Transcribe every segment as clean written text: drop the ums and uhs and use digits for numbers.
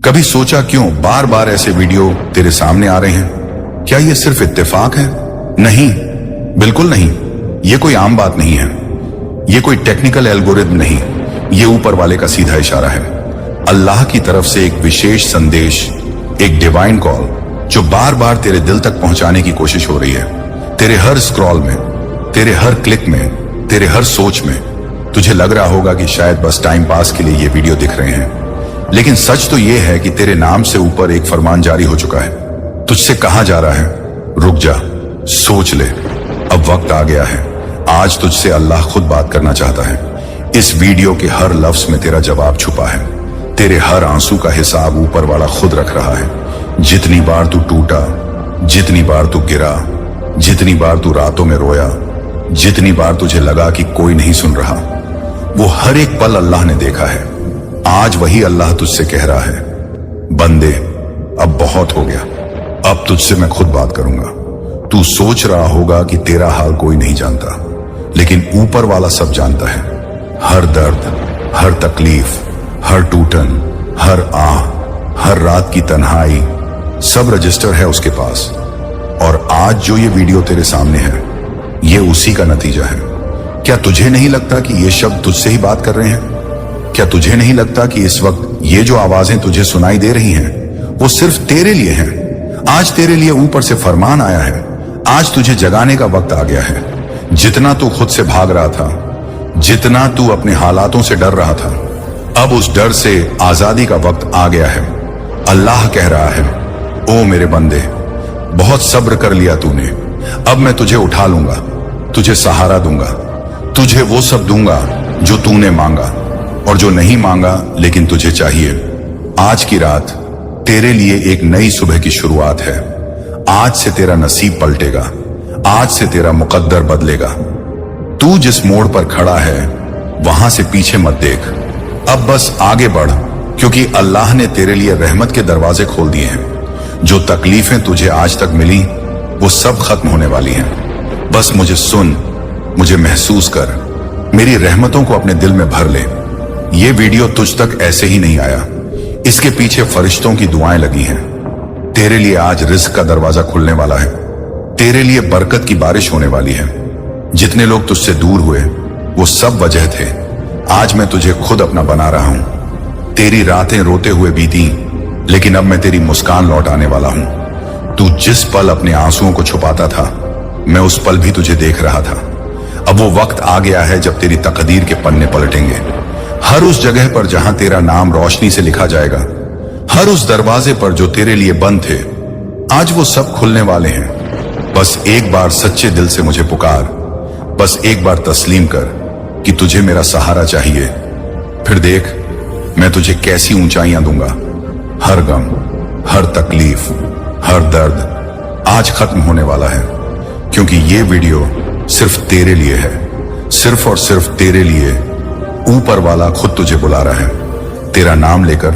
कभी सोचा क्यों बार बार ऐसे वीडियो तेरे सामने आ रहे हैं? क्या ये सिर्फ इत्तेफाक है? नहीं, बिल्कुल नहीं। ये कोई आम बात नहीं है, ये कोई टेक्निकल एल्गोरिथम नहीं, ये ऊपर वाले का सीधा इशारा है। अल्लाह की तरफ से एक विशेष संदेश, एक डिवाइन कॉल जो बार बार तेरे दिल तक पहुंचाने की कोशिश हो रही है। तेरे हर स्क्रॉल में, तेरे हर क्लिक में, तेरे हर सोच में तुझे लग रहा होगा कि शायद बस टाइम पास के लिए ये वीडियो दिख रहे हैं, लेकिन सच तो ये है कि तेरे नाम से ऊपर एक फरमान जारी हो चुका है। तुझसे कहा जा रहा है, रुक जा, सोच ले, अब वक्त आ गया है। आज तुझसे अल्लाह खुद बात करना चाहता है। इस वीडियो के हर लफ्ज में तेरा जवाब छुपा है। तेरे हर आंसू का हिसाब ऊपर वाला खुद रख रहा है। जितनी बार तू टूटा, जितनी बार तू गिरा, जितनी बार तू रातों में रोया, जितनी बार तुझे लगा कि कोई नहीं सुन रहा, वो हर एक पल अल्लाह ने देखा है। आज वही अल्लाह तुझसे कह रहा है, बंदे अब बहुत हो गया, अब तुझसे मैं खुद बात करूंगा। तू सोच रहा होगा कि तेरा हाल कोई नहीं जानता, लेकिन ऊपर वाला सब जानता है। हर दर्द, हर तकलीफ, हर टूटन, हर आह, हर रात की तन्हाई, सब रजिस्टर है उसके पास। और आज जो ये वीडियो तेरे सामने है, ये उसी का नतीजा है। क्या तुझे नहीं लगता कि ये शब्द तुझसे ही बात कर रहे हैं? क्या तुझे नहीं लगता कि इस वक्त ये जो आवाजें तुझे सुनाई दे रही हैं, वो सिर्फ तेरे लिए हैं? आज तेरे लिए ऊपर से फरमान आया है। आज तुझे जगाने का वक्त आ गया है। जितना तू खुद से भाग रहा था, जितना तू अपने हालातों से डर रहा था, अब उस डर से आजादी का वक्त आ गया है। अल्लाह कह रहा है, ओ मेरे बंदे, बहुत सब्र कर लिया तूने, अब मैं तुझे उठा लूंगा, तुझे सहारा दूंगा, तुझे वो सब दूंगा जो तूने मांगा और जो नहीं मांगा लेकिन तुझे चाहिए। आज की रात तेरे लिए एक नई सुबह की शुरुआत है। आज से तेरा नसीब पलटेगा, आज से तेरा मुकद्दर बदलेगा। तू जिस मोड़ पर खड़ा है वहां से पीछे मत देख, अब बस आगे बढ़, क्योंकि अल्लाह ने तेरे लिए रहमत के दरवाजे खोल दिए हैं। जो तकलीफें तुझे आज तक मिली वो सब खत्म होने वाली हैं। बस मुझे सुन, मुझे महसूस कर, मेरी रहमतों को अपने दिल में भर ले। ये वीडियो तुझ तक ऐसे ही नहीं आया, इसके पीछे फरिश्तों की दुआएं लगी हैं। तेरे लिए आज रिज़्क का दरवाजा खुलने वाला है, तेरे लिए बरकत की बारिश होने वाली है। जितने लोग तुझसे दूर हुए वो सब वजह थे। आज मैं तुझे खुद अपना बना रहा हूं। तेरी रातें रोते हुए बीती, लेकिन अब मैं तेरी मुस्कान लौटाने वाला हूं। तू जिस पल अपने आंसुओं को छुपाता था, मैं उस पल भी तुझे देख रहा था। अब वो वक्त आ गया है जब तेरी तकदीर के पन्ने पलटेंगे। हर उस जगह पर जहां तेरा नाम रोशनी से लिखा जाएगा, हर उस दरवाजे पर जो तेरे लिए बंद थे, आज वो सब खुलने वाले हैं। बस एक बार सच्चे दिल से मुझे पुकार, बस एक बार तस्लीम कर कि तुझे मेरा सहारा चाहिए। फिर देख मैं तुझे कैसी ऊंचाइयां दूंगा। हर गम, हर तकलीफ, हर दर्द आज खत्म होने वाला है, क्योंकि ये वीडियो सिर्फ तेरे लिए है, सिर्फ और सिर्फ तेरे लिए। ऊपर वाला खुद तुझे बुला रहा है, तेरा नाम लेकर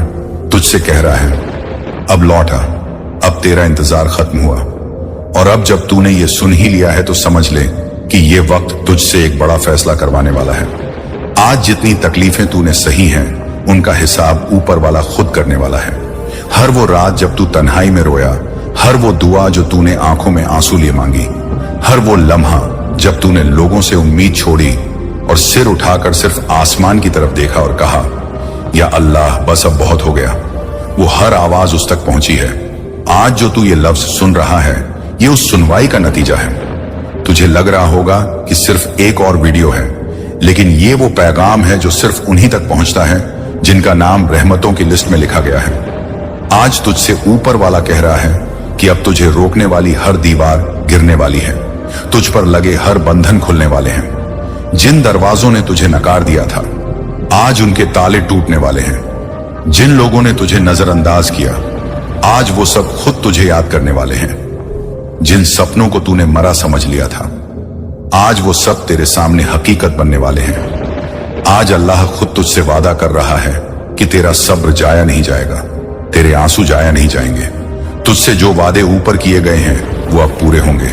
तुझसे कह रहा है, अब लौट आ, अब तेरा इंतजार खत्म हुआ। और अब जब तूने ये सुन ही लिया है तो समझ ले कि ये वक्त तुझसे एक बड़ा फैसला करवाने वाला है। आज जितनी तकलीफें तूने सही हैं, उनका हिसाब ऊपर वाला खुद करने वाला है। हर वो रात जब तू तन्हाई में रोया, हर वो दुआ जो तूने आंखों में आंसू लिए मांगी, हर वो लम्हा जब तूने लोगों से उम्मीद छोड़ी और सिर उठाकर सिर्फ आसमान की तरफ देखा और कहा, या अल्लाह बस अब बहुत हो गया, वो हर आवाज उस तक पहुंची है। आज जो तू ये लफ्ज सुन रहा है, ये उस सुनवाई का नतीजा है। तुझे लग रहा होगा कि सिर्फ एक और वीडियो है, लेकिन ये वो पैगाम है जो सिर्फ उन्हीं तक पहुंचता है जिनका नाम रहमतों की लिस्ट में लिखा गया है। आज तुझसे ऊपर वाला कह रहा है कि अब तुझे रोकने वाली हर दीवार गिरने वाली है, तुझ पर लगे हर बंधन खुलने वाले हैं। जिन दरवाजों ने तुझे नकार दिया था, आज उनके ताले टूटने वाले हैं। जिन लोगों ने तुझे नजरअंदाज किया, आज वो सब खुद तुझे याद करने वाले हैं। जिन सपनों को तूने मरा समझ लिया था, आज वो सब तेरे सामने हकीकत बनने वाले हैं। आज अल्लाह खुद तुझसे वादा कर रहा है कि तेरा सब्र जाया नहीं जाएगा, तेरे आंसू जाया नहीं जाएंगे। तुझसे जो वादे ऊपर किए गए हैं वो अब पूरे होंगे।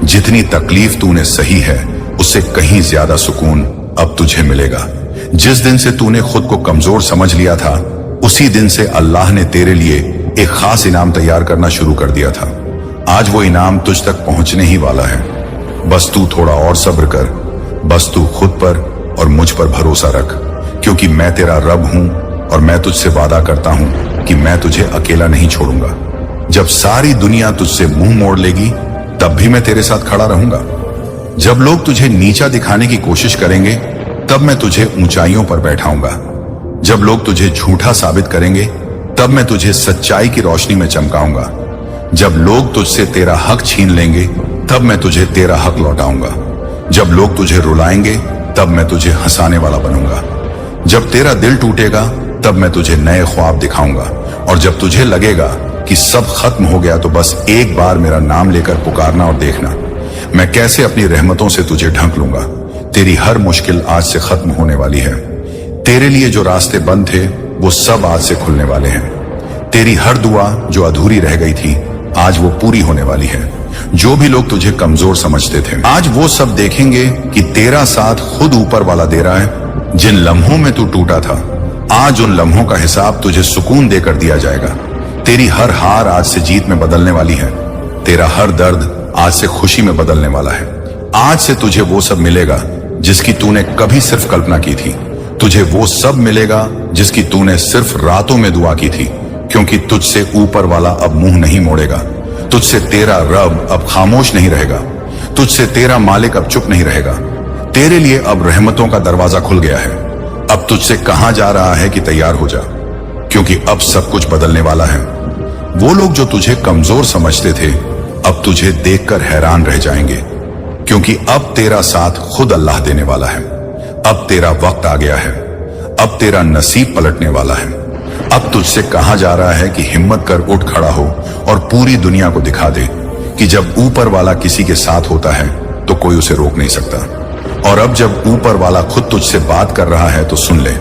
जितनी तकलीफ तूने सही है, उससे कहीं ज्यादा सुकून अब तुझे मिलेगा। जिस दिन से तूने खुद को कमजोर समझ लिया था, उसी दिन से अल्लाह ने तेरे लिए एक खास इनाम तैयार करना शुरू कर दिया था। आज वो इनाम तुझ तक पहुंचने ही वाला है। बस तू थोड़ा और सब्र कर, बस तू खुद पर और मुझ पर भरोसा रख, क्योंकि मैं तेरा रब हूं और मैं तुझसे वादा करता हूं कि मैं तुझे अकेला नहीं छोड़ूंगा। जब सारी दुनिया तुझसे मुंह मोड़ लेगी तब भी मैं तेरे साथ खड़ा रहूंगा। जब लोग तुझे नीचा दिखाने की कोशिश करेंगे तब मैं तुझे ऊंचाइयों पर बैठाऊंगा। जब लोग तुझे झूठा साबित करेंगे तब मैं तुझे सच्चाई की रोशनी में चमकाऊंगा। जब लोग तुझसे तेरा हक छीन लेंगे तब मैं तुझे तेरा हक लौटाऊंगा। जब लोग तुझे रुलाएंगे तब मैं तुझे हंसाने वाला बनूंगा। जब तेरा दिल टूटेगा तब मैं तुझे नए ख्वाब दिखाऊंगा। और जब तुझे लगेगा कि सब खत्म हो गया तो बस एक बार मेरा नाम लेकर पुकारना और देखना मैं कैसे अपनी रहमतों से तुझे ढक लूंगा। तेरी हर मुश्किल आज से खत्म होने वाली है। तेरे लिए जो रास्ते बंद थे वो सब आज से खुलने वाले हैं। तेरी हर दुआ जो अधूरी रह गई थी आज वो पूरी होने वाली है। जो भी लोग तुझे कमजोर समझते थे आज वो सब देखेंगे कि तेरा साथ खुद ऊपर वाला दे रहा है। जिन लम्हों में तू टूटा था आज उन लम्हों का हिसाब तुझे सुकून देकर दिया जाएगा। तेरी हर हार आज से जीत में बदलने वाली है। तेरा हर दर्द आज से खुशी में बदलने वाला है। आज से तुझे वो सब मिलेगा जिसकी तूने कभी सिर्फ कल्पना की थी। तुझे वो सब मिलेगा जिसकी तूने सिर्फ रातों में दुआ की थी, क्योंकि तुझसे ऊपर वाला अब मुंह नहीं मोड़ेगा। तुझसे तेरा रब अब खामोश नहीं रहेगा। तुझसे तेरा मालिक अब चुप नहीं रहेगा। तेरे लिए अब रहमतों का दरवाजा खुल गया है। अब तुझसे कहा जा रहा है कि तैयार हो जा, क्योंकि अब सब कुछ बदलने वाला है। वो लोग जो तुझे कमजोर समझते थे अब तुझे देखकर हैरान रह जाएंगे, क्योंकि अब तेरा साथ खुद अल्लाह देने वाला है। अब तेरा वक्त आ गया है। अब तेरा नसीब पलटने वाला है। अब तुझसे कहा जा रहा है कि हिम्मत कर उठ खड़ा हो और पूरी दुनिया को दिखा दे कि जब ऊपर वाला किसी के साथ होता है तो कोई उसे रोक नहीं सकता। और अब जब ऊपर वाला खुद तुझसे बात कर रहा है तो सुन ले,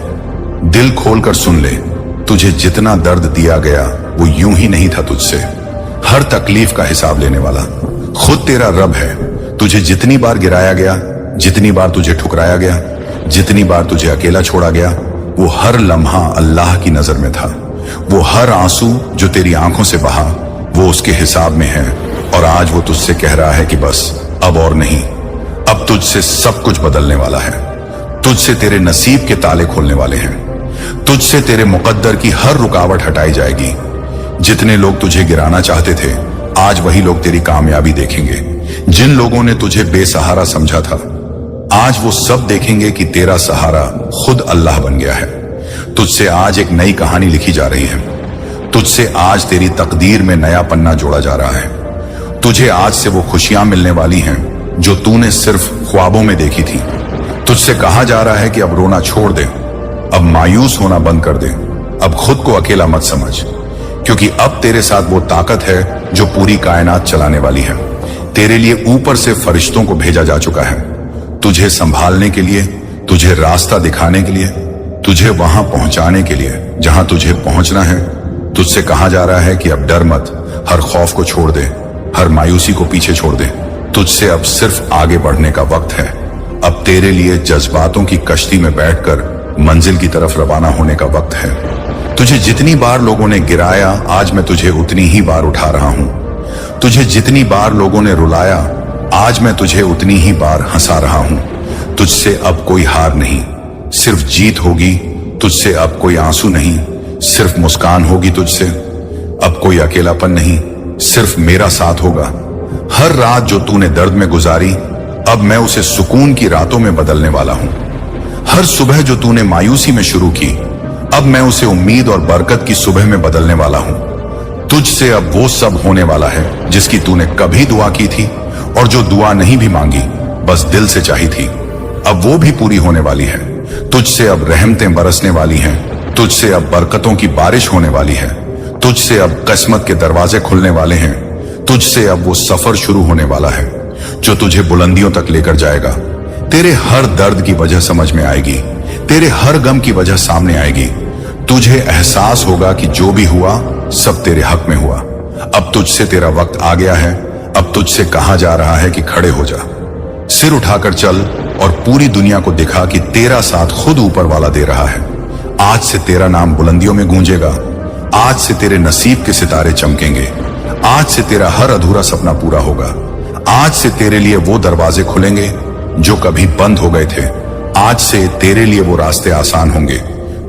दिल खोलकर सुन ले। तुझे जितना दर्द दिया गया वो यूं ही नहीं था तुझसे। हर तकलीफ का हिसाब लेने वाला खुद तेरा रब है। तुझे जितनी बार गिराया गया, जितनी बार तुझे ठुकराया गया, जितनी बार तुझे अकेला छोड़ा गया, वो हर लम्हा अल्लाह की नजर में था। वो हर आंसू जो तेरी आंखों से बहा वो उसके हिसाब में है। और आज वो तुझसे कह रहा है कि बस अब और नहीं। अब तुझसे सब कुछ बदलने वाला है। तुझसे तेरे नसीब के ताले खोलने वाले हैं। तुझसे तेरे मुकद्दर की हर रुकावट हटाई जाएगी। जितने लोग तुझे गिराना चाहते थे आज वही लोग तेरी कामयाबी देखेंगे। जिन लोगों ने तुझे बेसहारा समझा था आज वो सब देखेंगे कि तेरा सहारा खुद अल्लाह बन गया है। तुझसे आज एक नई कहानी लिखी जा रही है। तुझसे आज तेरी तकदीर में नया पन्ना जोड़ा जा रहा है। तुझे आज से वो खुशियां मिलने वाली हैं जो तूने सिर्फ ख्वाबों में देखी थी। तुझसे कहा जा रहा है कि अब रोना छोड़ दे, अब मायूस होना बंद कर दे, अब खुद को अकेला मत समझ, क्योंकि अब तेरे साथ वो ताकत है जो पूरी कायनात चलाने वाली है। तेरे लिए ऊपर से फरिश्तों को भेजा जा चुका है, तुझे संभालने के लिए, तुझे रास्ता दिखाने के लिए, तुझे वहां पहुंचाने के लिए जहां तुझे पहुंचना है। तुझसे कहा जा रहा है कि अब डर मत, हर खौफ को छोड़ दे, हर मायूसी को पीछे छोड़ दे। तुझसे अब सिर्फ आगे बढ़ने का वक्त है। अब तेरे लिए जज्बातों की कश्ती में बैठकर मंजिल की तरफ रवाना होने का वक्त है। तुझे जितनी बार लोगों ने गिराया आज मैं तुझे उतनी ही बार उठा रहा हूं। तुझे जितनी बार लोगों ने रुलाया आज मैं तुझे उतनी ही बार हंसा रहा हूं। तुझसे अब कोई हार नहीं, सिर्फ जीत होगी। तुझसे अब कोई आंसू नहीं, सिर्फ मुस्कान होगी। तुझसे अब कोई अकेलापन नहीं, सिर्फ मेरा साथ होगा। हर रात जो तूने दर्द में गुजारी अब मैं उसे सुकून की रातों में बदलने वाला हूं। हर सुबह जो तूने मायूसी में शुरू की अब मैं उसे उम्मीद और बरकत की सुबह में बदलने वाला हूं। तुझसे अब वो सब होने वाला है जिसकी तूने कभी दुआ की थी और जो दुआ नहीं भी मांगी बस दिल से चाही थी, अब वो भी पूरी होने वाली है। तुझसे अब रहमतें बरसने वाली हैं। तुझसे अब बरकतों की बारिश होने वाली है। तुझसे अब किस्मत के दरवाजे खुलने वाले हैं। तुझसे अब वो सफर शुरू होने वाला है जो तुझे बुलंदियों तक लेकर जाएगा। तेरे हर दर्द की वजह समझ में आएगी, तेरे हर गम की वजह सामने आएगी। तुझे एहसास होगा कि जो भी हुआ सब तेरे हक में हुआ। अब तुझसे तेरा वक्त आ गया है। अब तुझसे कहा जा रहा है कि खड़े हो जा, सिर उठाकर चल और पूरी दुनिया को दिखा कि तेरा साथ खुद ऊपर वाला दे रहा है। आज से तेरा नाम बुलंदियों में गूंजेगा। आज से तेरे नसीब के सितारे चमकेंगे। आज से तेरा हर अधूरा सपना पूरा होगा। आज से तेरे लिए वो दरवाजे खुलेंगे जो कभी बंद हो गए थे। आज से तेरे लिए वो रास्ते आसान होंगे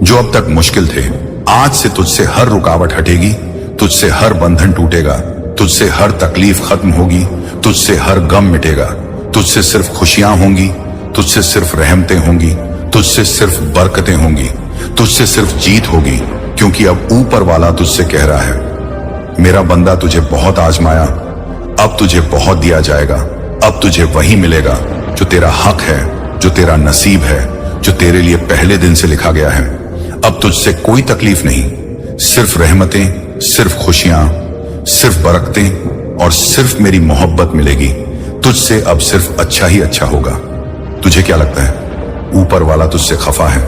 जो अब तक मुश्किल थे। आज से तुझसे हर रुकावट हटेगी, तुझसे हर बंधन टूटेगा, तुझसे हर तकलीफ खत्म होगी, तुझसे हर गम मिटेगा, तुझसे सिर्फ खुशियां होंगी, तुझसे सिर्फ रहमतें होंगी, तुझसे सिर्फ बरकतें होंगी, तुझसे सिर्फ जीत होगी, क्योंकि अब ऊपर वाला तुझसे कह रहा है, मेरा बंदा तुझे बहुत आजमाया, अब तुझे बहुत दिया जाएगा। अब तुझे वही मिलेगा जो तेरा हक है, जो तेरा नसीब है, जो तेरे लिए पहले दिन से लिखा गया है। अब तुझसे कोई तकलीफ नहीं, सिर्फ रहमतें, सिर्फ खुशियां, सिर्फ बरकतें और सिर्फ मेरी मोहब्बत मिलेगी। तुझसे अब सिर्फ अच्छा ही अच्छा होगा। तुझे क्या लगता है ऊपर वाला तुझसे खफा है?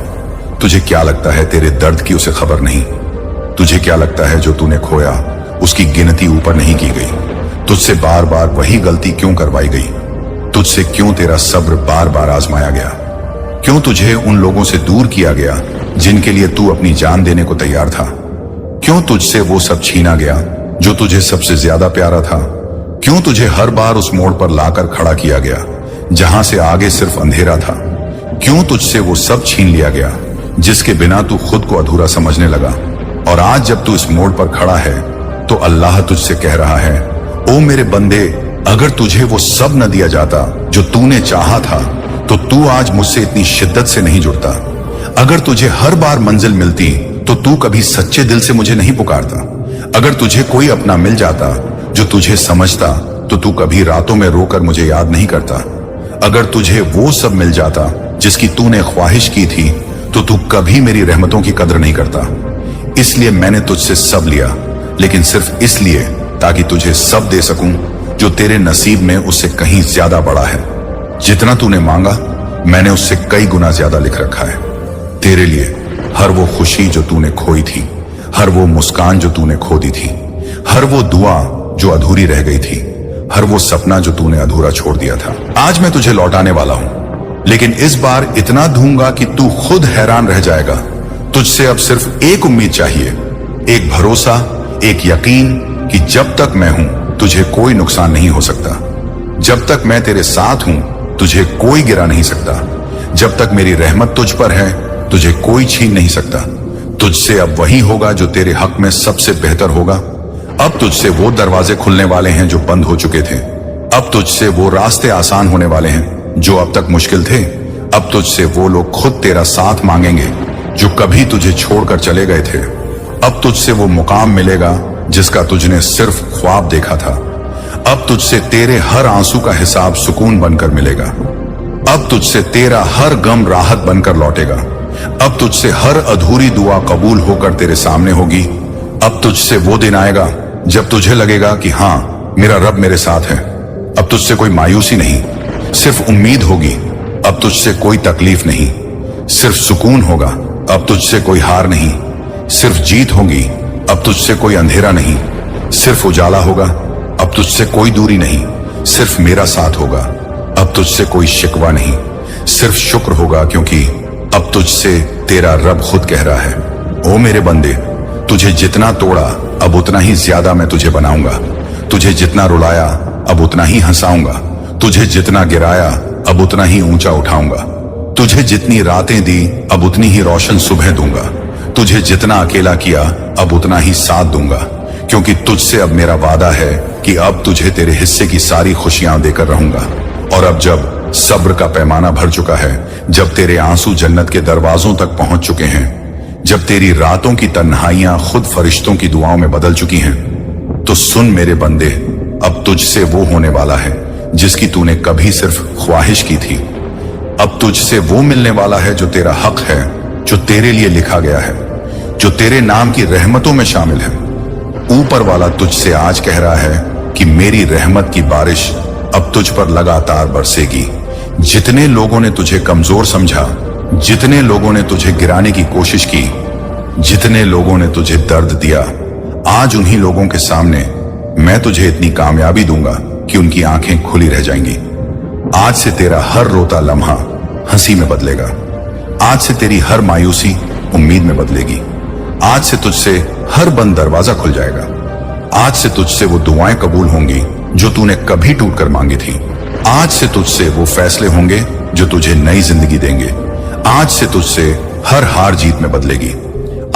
तुझे क्या लगता है तेरे दर्द की उसे खबर नहीं? तुझे क्या लगता है जो तूने खोया उसकी गिनती ऊपर नहीं की गई? तुझसे बार बार वही गलती क्यों करवाई गई? तुझसे क्यों तेरा सब्र बार बार आजमाया गया? क्यों तुझे उन लोगों से दूर किया गया जिनके लिए तू अपनी जान देने को तैयार था? क्यों तुझसे वो सब छीना गया जो तुझे सबसे ज्यादा प्यारा था? क्यों तुझे हर बार उस मोड़ पर लाकर खड़ा किया गया जहां से आगे सिर्फ अंधेरा था? क्यों तुझसे वो सब छीन लिया गया जिसके बिना तू खुद को अधूरा समझने लगा? और आज जब तू इस मोड़ पर खड़ा है तो अल्लाह तुझसे कह रहा है, ओ मेरे बंदे, अगर तुझे वो सब न दिया जाता जो तूने चाहा था तो तू आज मुझसे इतनी शिद्दत से नहीं जुड़ता। अगर तुझे हर बार मंजिल मिलती तो तू कभी सच्चे दिल से मुझे नहीं पुकारता। अगर तुझे कोई अपना मिल जाता जो तुझे समझता तो तू कभी रातों में रोकर मुझे याद नहीं करता। अगर तुझे वो सब मिल जाता जिसकी तूने ख्वाहिश की थी तो तू कभी मेरी रहमतों की कदर नहीं करता। इसलिए मैंने तुझसे सब लिया, लेकिन सिर्फ इसलिए ताकि तुझे सब दे सकूं जो तेरे नसीब में उससे कहीं ज्यादा बड़ा है। जितना तूने मांगा मैंने उससे कई गुना ज्यादा लिख रखा है तेरे लिए। हर वो खुशी जो तूने खोई थी, हर वो मुस्कान जो तूने खो दी थी, हर वो दुआ जो अधूरी रह गई थी, हर वो सपना जो तूने अधूरा छोड़ दिया था, आज मैं तुझे लौटाने वाला हूं। लेकिन इस बार इतना दूंगा कि तू खुद हैरान रह जाएगा। तुझसे अब सिर्फ एक उम्मीद चाहिए, एक भरोसा, एक यकीन कि जब तक मैं हूं तुझे कोई नुकसान नहीं हो सकता। जब तक मैं तेरे साथ हूं तुझे कोई गिरा नहीं सकता। जब तक मेरी रहमत तुझ पर है तुझे कोई छीन नहीं सकता। तुझसे अब वही होगा जो तेरे हक में सबसे बेहतर होगा। अब तुझसे वो दरवाजे खुलने वाले हैं जो बंद हो चुके थे। अब तुझसे वो रास्ते आसान होने वाले हैं जो अब तक मुश्किल थे। अब तुझसे वो लोग खुद तेरा साथ मांगेंगे जो कभी तुझे छोड़कर चले गए थे। अब तुझसे वो मुकाम मिलेगा जिसका तुझने सिर्फ ख्वाब देखा था। अब तुझसे तेरे हर आंसू का हिसाब सुकून बनकर मिलेगा। अब तुझसे तेरा हर गम राहत बनकर लौटेगा। अब तुझसे हर अधूरी दुआ कबूल होकर तेरे सामने होगी। अब तुझसे वो दिन आएगा जब तुझे लगेगा कि हाँ, मेरा रब मेरे साथ है। अब तुझसे कोई मायूसी नहीं, सिर्फ उम्मीद होगी। अब तुझसे कोई तकलीफ नहीं, सिर्फ सुकून होगा। अब तुझसे कोई हार नहीं, सिर्फ जीत होगी। अब तुझसे कोई अंधेरा नहीं, सिर्फ उजाला होगा। अब तुझसे कोई दूरी नहीं, सिर्फ मेरा साथ होगा। अब तुझसे कोई शिकवा नहीं, सिर्फ शुक्र होगा, क्योंकि अब तुझसे तेरा रब खुद कह रहा है, ओ मेरे बंदे, तुझे जितना तोड़ा अब उतना ही ज्यादा मैं तुझे बनाऊंगा। तुझे जितना रुलाया अब उतना ही हंसाऊंगा। तुझे जितना गिराया अब उतना ही ऊंचा उठाऊंगा। तुझे जितनी रातें दी अब उतनी ही रोशन सुबह दूंगा। तुझे जितना अकेला किया अब उतना ही साथ दूंगा, क्योंकि तुझसे अब मेरा वादा है कि अब तुझे तेरे हिस्से की सारी खुशियां देकर रहूंगा। और अब जब सब्र का पैमाना भर चुका है, जब तेरे आंसू जन्नत के दरवाजों तक पहुंच चुके हैं, जब तेरी रातों की तन्हाइयां खुद फरिश्तों की दुआओं में बदल चुकी हैं, तो सुन मेरे बंदे, अब तुझसे वो होने वाला है जिसकी तूने कभी सिर्फ ख्वाहिश की थी। अब तुझसे वो मिलने वाला है जो तेरा हक है, जो तेरे लिए लिखा गया है, जो तेरे नाम की रहमतों में शामिल है। ऊपर वाला तुझसे आज कह रहा है कि मेरी रहमत की बारिश अब तुझ पर लगातार बरसेगी। जितने लोगों ने तुझे कमजोर समझा, जितने लोगों ने तुझे गिराने की कोशिश की, जितने लोगों ने तुझे दर्द दिया, आज उन्हीं लोगों के सामने मैं तुझे इतनी कामयाबी दूंगा कि उनकी आंखें खुली रह जाएंगी। आज से तेरा हर रोता लम्हा हंसी में बदलेगा। आज से तेरी हर मायूसी उम्मीद में बदलेगी। आज से तुझसे हर बंद दरवाजा खुल जाएगा। आज से तुझसे वो दुआएं कबूल होंगी जो तूने कभी टूटकर मांगी थी। आज से तुझसे वो फैसले होंगे जो तुझे नई जिंदगी देंगे। आज से तुझसे हर हार जीत में बदलेगी।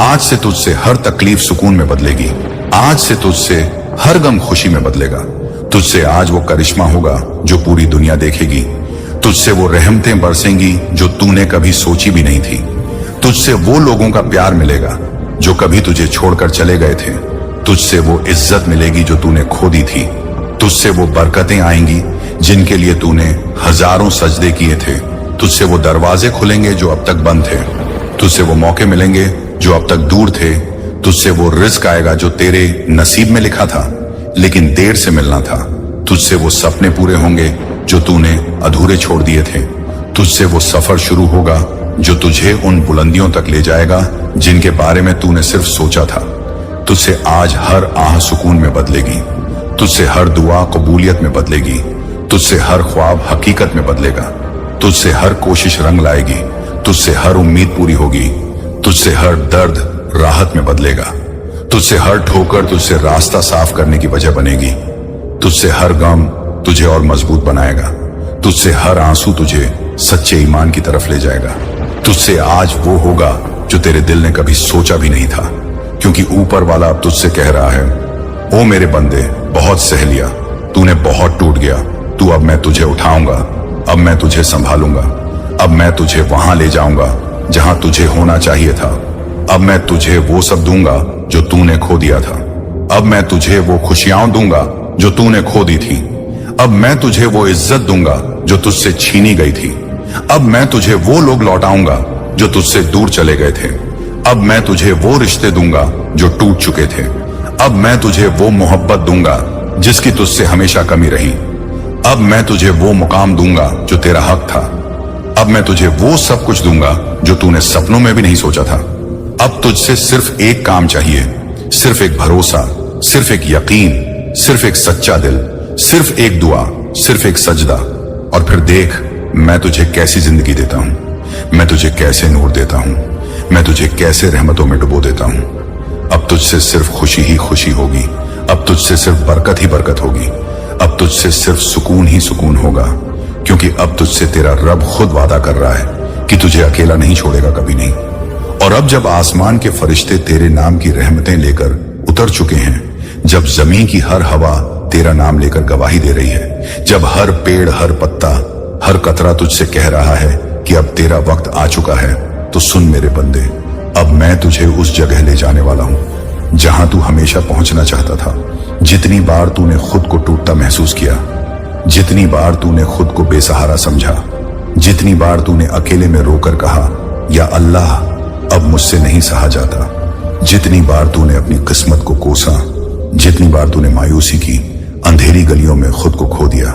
आज से तुझसे हर तकलीफ सुकून में बदलेगी। आज से तुझसे हर गम खुशी में बदलेगा। तुझसे आज वो करिश्मा होगा जो पूरी दुनिया देखेगी। तुझसे वो रहमतें बरसेंगी जो तूने कभी सोची भी नहीं थी। तुझसे वो लोगों का प्यार मिलेगा जो कभी तुझे छोड़कर चले गए थे। तुझसे वो इज्जत मिलेगी जो तूने खो दी थी। तुझसे वो बरकतें आएंगी जिनके लिए तूने हजारों सजदे किए थे। तुझसे वो दरवाजे खुलेंगे जो अब तक बंद थे। तुझसे वो मौके मिलेंगे जो अब तक दूर थे। तुझसे वो रिस्क आएगा जो तेरे नसीब में लिखा था लेकिन देर से मिलना था। तुझसे वो सपने पूरे होंगे जो तूने अधूरे छोड़ दिए थे। तुझसे वो सफर शुरू होगा जो तुझे उन बुलंदियों तक ले जाएगा जिनके बारे में तूने सिर्फ सोचा था। तुझसे आज हर आह सुकून में बदलेगी। तुझसे हर दुआ कबूलियत में बदलेगी। तुझसे हर ख्वाब हकीकत में बदलेगा। तुझसे हर कोशिश रंग लाएगी। तुझसे हर उम्मीद पूरी होगी। तुझसे हर दर्द राहत में बदलेगा। तुझसे हर ठोकर तुझसे रास्ता साफ करने की वजह बनेगी। तुझसे हर गम तुझे और मजबूत बनाएगा। तुझसे हर आंसू तुझे सच्चे ईमान की तरफ ले जाएगा। तुझसे आज वो होगा जो तेरे दिल ने कभी सोचा भी नहीं था, क्योंकि ऊपर वाला अब तुझसे कह रहा है, ओ मेरे बंदे, बहुत सह लिया, तूने बहुत टूट गया, तू अब मैं तुझे उठाऊंगा, अब मैं तुझे संभालूंगा, अब मैं तुझे वहां ले जाऊंगा जहां तुझे होना चाहिए था। अब मैं तुझे वो सब दूंगा जो तूने खो दिया था। अब मैं तुझे वो खुशियां दूंगा जो तूने खो दी थी। अब मैं तुझे वो इज्जत दूंगा जो तुझसे छीनी गई थी। अब मैं तुझे वो लोग लौटाऊंगा जो तुझसे दूर चले गए थे। अब मैं तुझे वो रिश्ते दूंगा जो टूट चुके थे। अब मैं तुझे वो मोहब्बत दूंगा जिसकी तुझसे हमेशा कमी रही। अब मैं तुझे वो मुकाम दूंगा जो तेरा हक था। अब मैं तुझे वो सब कुछ दूंगा जो तूने सपनों में भी नहीं सोचा था। अब तुझसे सिर्फ एक काम चाहिए, सिर्फ एक भरोसा, सिर्फ एक यकीन, सिर्फ एक सच्चा दिल, सिर्फ एक दुआ, सिर्फ एक सजदा, और फिर देख मैं तुझे कैसी जिंदगी देता हूं, मैं तुझे कैसे नूर देता हूं, मैं तुझे कैसे रहमतों में डुबो देता हूं। अब तुझसे सिर्फ खुशी ही खुशी होगी। अब तुझसे सिर्फ बरकत ही बरकत होगी। अब तुझसे सिर्फ सुकून ही सुकून होगा, क्योंकि अब तुझसे तेरा रब खुद वादा कर रहा है कि तुझे अकेला नहीं छोड़ेगा, कभी नहीं। और अब जब आसमान के फरिश्ते तेरे नाम की रहमतें लेकर उतर चुके हैं, जब जमीन की हर हवा तेरा नाम लेकर गवाही दे रही है, जब हर पेड़, हर पत्ता, हर कतरा तुझसे कह रहा है कि अब तेरा वक्त आ चुका है, तो सुन मेरे बंदे, अब मैं तुझे उस जगह ले जाने वाला हूं जहां तू हमेशा पहुंचना चाहता था। जितनी बार तूने खुद को टूटता महसूस किया, जितनी बार तूने खुद को बेसहारा समझा, जितनी बार तूने अकेले में रोकर कहा, या अल्लाह अब मुझसे नहीं सहा जाता, जितनी बार तूने अपनी किस्मत को कोसा, जितनी बार तूने मायूसी की, अंधेरी गलियों में खुद को खो दिया,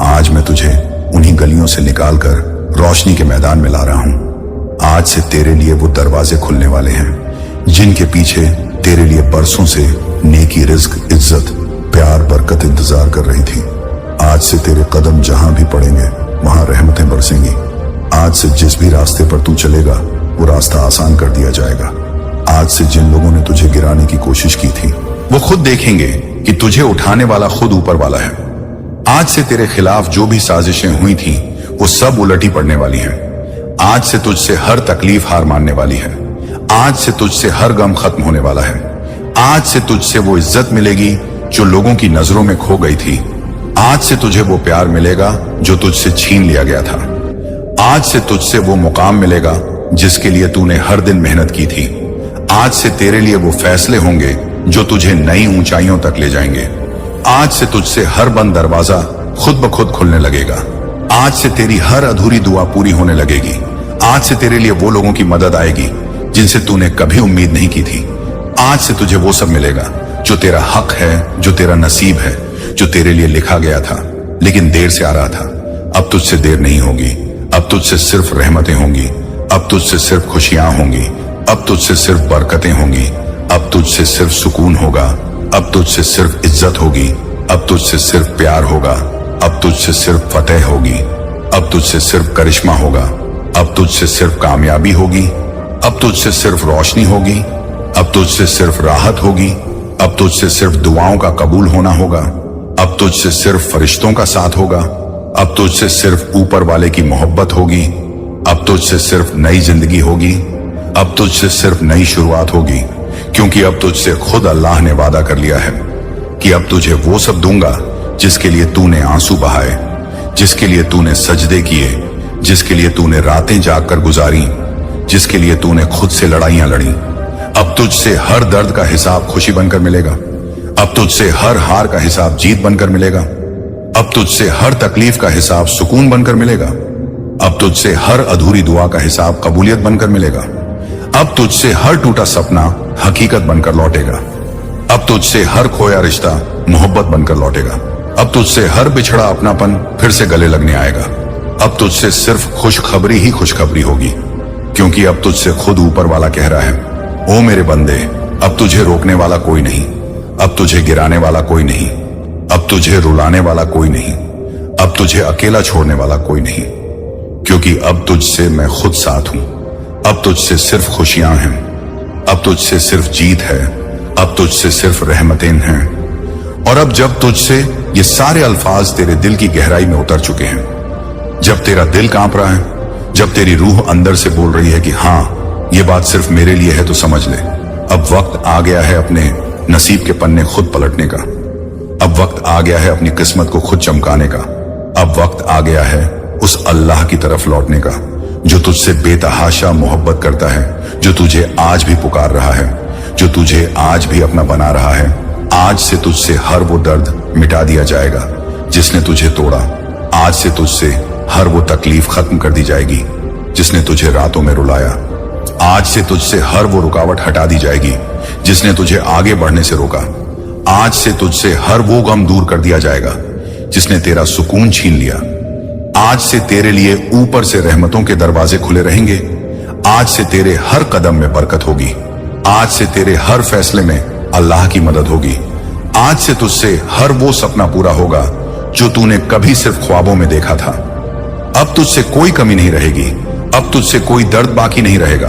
आज मैं तुझे उन्हीं गलियों से निकालकर रोशनी के मैदान में ला रहा हूं। आज से तेरे लिए वो दरवाजे खुलने वाले हैं जिनके पीछे तेरे लिए बरसों से नेकी, रिज्क, इज्जत, प्यार, बरकत इंतजार कर रही थी। आज से तेरे कदम जहां भी पड़ेंगे वहां रहमतें बरसेंगी। आज से जिस भी रास्ते पर तू चलेगा वो रास्ता आसान कर दिया जाएगा। आज से जिन लोगों ने तुझे गिराने की कोशिश की थी वो खुद देखेंगे कि तुझे उठाने वाला खुद ऊपर वाला है। आज से तेरे खिलाफ जो भी साजिशें हुई थी वो सब उलटी पड़ने वाली हैं। आज से तुझसे हर तकलीफ हार मानने वाली है। आज से तुझसे हर गम खत्म होने वाला है। आज से तुझसे वो इज्जत मिलेगी जो लोगों की नजरों में खो गई थी। आज से तुझे वो प्यार मिलेगा जो तुझसे छीन लिया गया था। आज से तुझसे वो मुकाम मिलेगा जिसके लिए तूने हर दिन मेहनत की थी। आज से तेरे लिए वो फैसले होंगे जो तुझे नई ऊंचाइयों तक ले जाएंगे। आज से तुझसे हर बंद दरवाजा खुद ब खुद खुलने लगेगा। आज से तेरी हर अधूरी दुआ पूरी होने लगेगी। आज से तेरे लिए वो लोगों की मदद आएगी जिनसे तूने कभी उम्मीद नहीं की थी। आज से तुझे वो सब मिलेगा जो तेरा हक है, जो तेरा नसीब है, जो तेरे लिए लिखा गया था लेकिन देर से आ रहा था। अब तुझसे देर नहीं होगी। अब तुझसे सिर्फ रहमतें होंगी। अब तुझसे सिर्फ खुशियां होंगी। अब तुझसे सिर्फ बरकतें होंगी। अब तुझसे सिर्फ सुकून होगा। अब तुझसे सिर्फ इज्जत होगी। अब तुझसे सिर्फ प्यार होगा। अब तुझसे सिर्फ फतेह होगी। अब तुझसे सिर्फ करिश्मा होगा। अब तुझसे सिर्फ कामयाबी होगी। अब तुझसे सिर्फ रोशनी होगी, अब तुझसे सिर्फ राहत होगी, अब तुझसे सिर्फ दुआओं का कबूल होना होगा, अब तुझसे सिर्फ फरिश्तों का साथ होगा, अब तुझसे सिर्फ ऊपर वाले की मोहब्बत होगी, अब तुझसे सिर्फ नई जिंदगी होगी, अब तुझसे सिर्फ नई शुरुआत होगी, क्योंकि अब तुझसे खुद अल्लाह ने वादा कर लिया है कि अब तुझे वो सब दूंगा जिसके लिए तूने आंसू बहाए, जिसके लिए तूने सजदे किए, जिसके लिए तूने रातें जागकर गुजारी, जिसके लिए तूने खुद से लड़ाइयां लड़ी। अब तुझसे हर दर्द का हिसाब खुशी बनकर मिलेगा, अब तुझसे हर हार का हिसाब जीत बनकर मिलेगा, अब तुझसे हर तकलीफ का हिसाब सुकून बनकर मिलेगा, अब तुझसे हर अधूरी दुआ का हिसाब कबूलियत बनकर मिलेगा, अब तुझसे हर टूटा सपना हकीकत बनकर लौटेगा, अब तुझसे हर खोया रिश्ता मोहब्बत बनकर लौटेगा, अब तुझसे हर बिछड़ा अपनापन फिर से गले लगने आएगा, अब तुझसे सिर्फ खुशखबरी ही खुशखबरी होगी, क्योंकि अब तुझसे खुद ऊपर वाला कह रहा है, ओ मेरे बंदे, अब तुझे रोकने वाला कोई नहीं, अब तुझे गिराने वाला कोई नहीं, अब तुझे रुलाने वाला कोई नहीं, अब तुझे अकेला छोड़ने वाला कोई नहीं, क्योंकि अब तुझसे मैं खुद साथ हूं, अब तुझसे सिर्फ खुशियां हैं, अब तुझसे सिर्फ जीत है, अब तुझसे सिर्फ रहमतें हैं। और अब जब तुझसे ये सारे अल्फाज तेरे दिल की गहराई में उतर चुके हैं, जब तेरा दिल कांप रहा है, जब तेरी रूह अंदर से बोल रही है कि हाँ ये बात सिर्फ मेरे लिए है, तो समझ ले अब वक्त आ गया है अपने नसीब के पन्ने खुद पलटने का, अब वक्त आ गया है अपनी किस्मत को खुद चमकाने का, अब वक्त आ गया है उस अल्लाह की तरफ लौटने का जो तुझसे बेतहाशा मोहब्बत करता है, जो तुझे आज भी पुकार रहा है, जो तुझे आज भी अपना बना रहा है। आज से तुझसे हर वो दर्द मिटा दिया जाएगा जिसने तुझे तोड़ा, आज से तुझसे हर वो तकलीफ खत्म कर दी जाएगी जिसने तुझे रातों में रुलाया, आज से तुझसे हर वो रुकावट हटा दी जाएगी जिसने तुझे आगे बढ़ने से रोका, आज से तुझसे हर वो गम दूर कर दिया जाएगा जिसने तेरा सुकून छीन लिया, आज से तेरे लिए ऊपर से रहमतों के दरवाजे खुले रहेंगे, आज से तेरे हर कदम में बरकत होगी, आज से तेरे हर फैसले में अल्लाह की मदद होगी, आज से तुझसे हर वो सपना पूरा होगा जो तूने कभी सिर्फ ख्वाबों में देखा था। अब तुझसे कोई कमी नहीं रहेगी, अब तुझसे कोई दर्द बाकी नहीं रहेगा,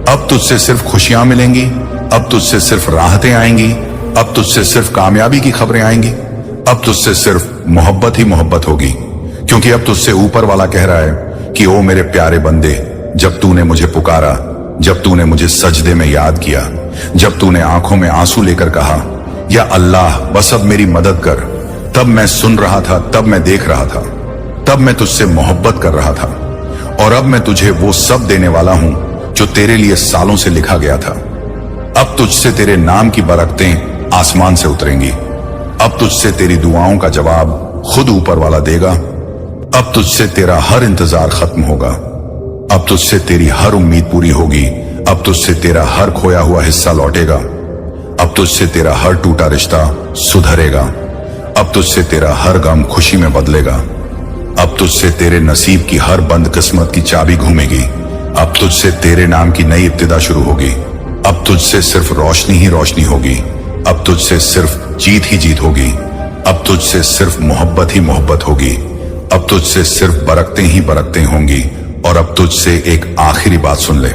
अब तुझसे सिर्फ खुशियां मिलेंगी, अब तुझसे सिर्फ राहतें आएंगी, अब तुझसे सिर्फ कामयाबी की खबरें आएंगी, अब तुझसे सिर्फ मोहब्बत ही मोहब्बत होगी, क्योंकि अब तुझसे ऊपर वाला कह रहा है कि ओ मेरे प्यारे बंदे, जब तूने मुझे पुकारा, जब तूने मुझे सजदे में याद किया, जब तूने आंखों में आंसू लेकर कहा या अल्लाह बस अब मेरी मदद कर, तब मैं सुन रहा था, तब मैं देख रहा था, तब मैं तुझसे मोहब्बत कर रहा था, और अब मैं तुझे वो सब देने वाला हूं जो तेरे लिए सालों से लिखा गया था। अब तुझसे तेरे नाम की बरकतें आसमान से उतरेंगी, अब तुझसे तेरी दुआओं का जवाब खुद ऊपर वाला देगा, अब तुझसे तेरा हर इंतजार खत्म होगा, अब तुझसे तेरी हर उम्मीद पूरी होगी, अब तुझसे तेरा हर खोया हुआ हिस्सा लौटेगा, अब तुझसे तेरा हर टूटा रिश्ता सुधरेगा, अब तुझसे तेरा हर गम खुशी में बदलेगा, अब तुझसे तेरे नसीब की हर बंद किस्मत की चाबी घूमेगी, अब तुझसे तेरे नाम की नई इब्तिदा शुरू होगी, अब तुझसे सिर्फ रोशनी ही रोशनी होगी, अब तुझसे सिर्फ जीत ही जीत होगी, अब तुझसे सिर्फ मोहब्बत ही मोहब्बत होगी, अब तुझसे सिर्फ बरकतें ही बरकतें होंगी। और अब तुझसे एक आखिरी बात सुन ले,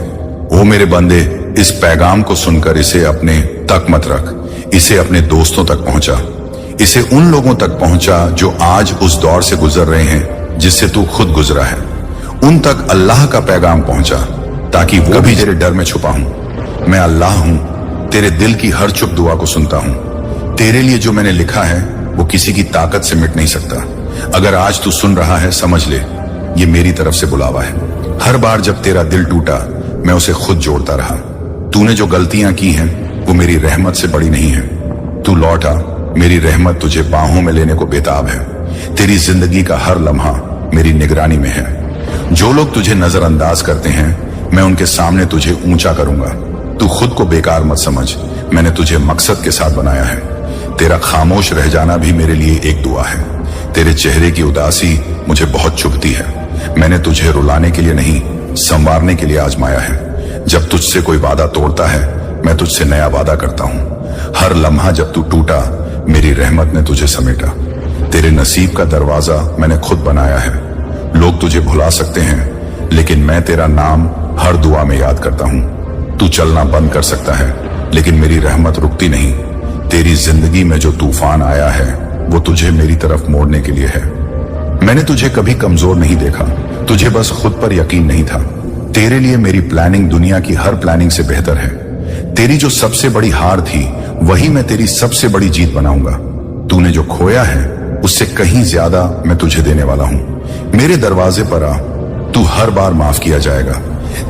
ओ मेरे बंदे, इस पैगाम को सुनकर इसे अपने तक मत रख, इसे अपने दोस्तों तक पहुंचा, इसे उन लोगों तक पहुंचा जो आज उस दौर से गुजर रहे हैं जिससे तू खुद गुजरा है, उन तक अल्लाह का पैगाम पहुंचा ताकि वो भी तेरे डर में छुपा हूं। मैं अल्लाह हूं, तेरे दिल की हर चुप दुआ को सुनता हूं, तेरे लिए जो मैंने लिखा है वो किसी की ताकत से मिट नहीं सकता। अगर आज तू सुन रहा है, समझ ले ये मेरी तरफ से बुलावा है। हर बार जब तेरा दिल टूटा, मैं उसे खुद जोड़ता रहा। तूने जो गलतियां की हैं वो मेरी रहमत से बड़ी नहीं है। तू लौटा, मेरी रहमत तुझे बाहों में लेने को बेताब है। तेरी जिंदगी का हर लम्हा मेरी निगरानी में है। जो लोग तुझे नजरअंदाज करते हैं, मैं उनके सामने तुझे ऊंचा करूंगा। तू खुद को बेकार मत समझ, मैंने तुझे मकसद के साथ बनाया है। तेरा खामोश रह जाना भी मेरे लिए एक दुआ है। तेरे चेहरे की उदासी मुझे बहुत चुभती है। मैंने तुझे रुलाने के लिए नहीं, संवारने के लिए आजमाया है। जब तुझसे कोई वादा तोड़ता है, मैं तुझसे नया वादा करता हूँ। हर लम्हा जब तू टूटा, मेरी रहमत ने तुझे समेटा। तेरे नसीब का दरवाजा मैंने खुद बनाया है। लोग तुझे भुला सकते हैं, लेकिन मैं तेरा नाम हर दुआ में याद करता हूं। तू चलना बंद कर सकता है, लेकिन मेरी रहमत रुकती नहीं। तेरी जिंदगी में जो तूफान आया है वो तुझे मेरी तरफ मोड़ने के लिए है। मैंने तुझे कभी कमजोर नहीं देखा, तुझे बस खुद पर यकीन नहीं था। तेरे लिए मेरी प्लानिंग दुनिया की हर प्लानिंग से बेहतर है। तेरी जो सबसे बड़ी हार थी वही मैं तेरी सबसे बड़ी जीत बनाऊंगा। तूने जो खोया है उससे कहीं ज्यादा मैं तुझे देने वाला हूं। मेरे दरवाजे पर आ, तू हर बार माफ किया जाएगा।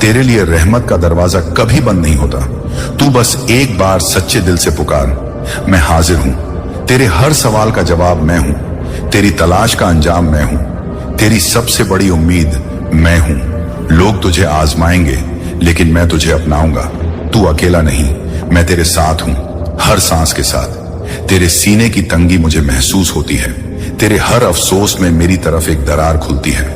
तेरे लिए रहमत का दरवाजा कभी बंद नहीं होता। तू बस एक बार सच्चे दिल से पुकार, मैं हाजिर हूं। तेरे हर सवाल का जवाब मैं हूं। तेरी तलाश का अंजाम मैं हूं। तेरी सबसे बड़ी उम्मीद मैं हूं। लोग तुझे आजमाएंगे, लेकिन मैं तुझे अपनाऊंगा। तू अकेला नहीं, मैं तेरे साथ हूं, हर सांस के साथ। तेरे सीने की तंगी मुझे महसूस होती है। तेरे हर अफसोस में मेरी तरफ एक दरार खुलती है।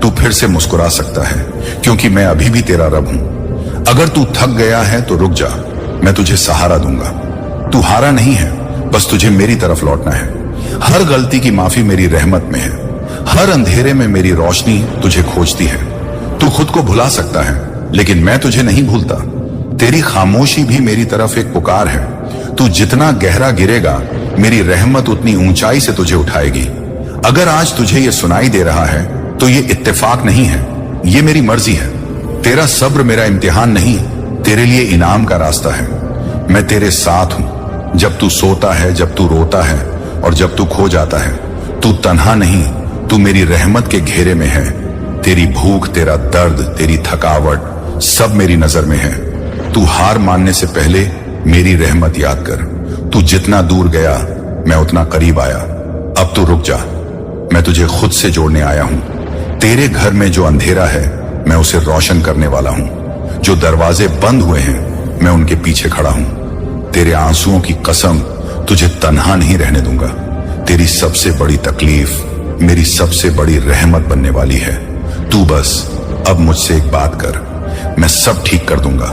तू फिर से मुस्कुरा सकता है, क्योंकि मैं अभी भी तेरा रब हूं। अगर तू थक गया है तो रुक जा, मैं तुझे सहारा दूंगा। तू हारा नहीं है, बस तुझे मेरी तरफ लौटना है। हर गलती की माफी मेरी रहमत में है। हर अंधेरे में मेरी रोशनी तुझे खोजती है। तू खुद को भुला सकता है, लेकिन मैं तुझे नहीं भूलता। तेरी खामोशी भी मेरी तरफ एक पुकार है। तू जितना गहरा गिरेगा, मेरी रहमत उतनी ऊंचाई से तुझे उठाएगी। अगर आज तुझे ये सुनाई दे रहा है तो ये इत्तेफाक नहीं है, ये मेरी मर्जी है। तेरा सब्र मेरा इम्तिहान नहीं, तेरे लिए इनाम का रास्ता है। मैं तेरे साथ हूं, जब तू सोता है, जब तू रोता है और जब तू खो जाता है। तू तन्हा नहीं, तू मेरी रहमत के घेरे में है। तेरी भूख, तेरा दर्द, तेरी थकावट सब मेरी नजर में है। तू हार मानने से पहले मेरी रहमत याद कर। तू जितना दूर गया मैं उतना करीब आया। अब तू रुक जा, मैं तुझे खुद से जोड़ने आया हूं। तेरे घर में जो अंधेरा है मैं उसे रोशन करने वाला हूं। जो दरवाजे बंद हुए हैं मैं उनके पीछे खड़ा हूं। तेरे आंसुओं की कसम, तुझे तन्हा नहीं रहने दूंगा। तेरी सबसे बड़ी तकलीफ मेरी सबसे बड़ी रहमत बनने वाली है। तू बस अब मुझसे एक बात कर, मैं सब ठीक कर दूंगा।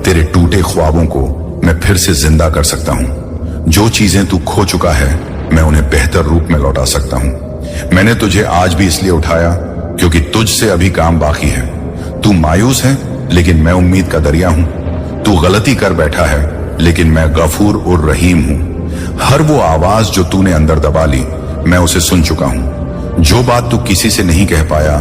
तेरे टूटे ख्वाबों को मैं फिर से जिंदा कर सकता हूं। जो चीजें तू खो चुका है मैं उन्हें बेहतर रूप में लौटा सकता हूं। मैंने तुझे आज भी इसलिए उठाया क्योंकि तुझसे अभी काम बाकी है। तू मायूस है, लेकिन मैं उम्मीद का दरिया हूं। तू गलती कर बैठा है, लेकिन मैं गफूर और रहीम हूं। हर वो आवाज जो तूने अंदर दबा ली मैं उसे सुन चुका हूं। जो बात तू किसी से नहीं कह पाया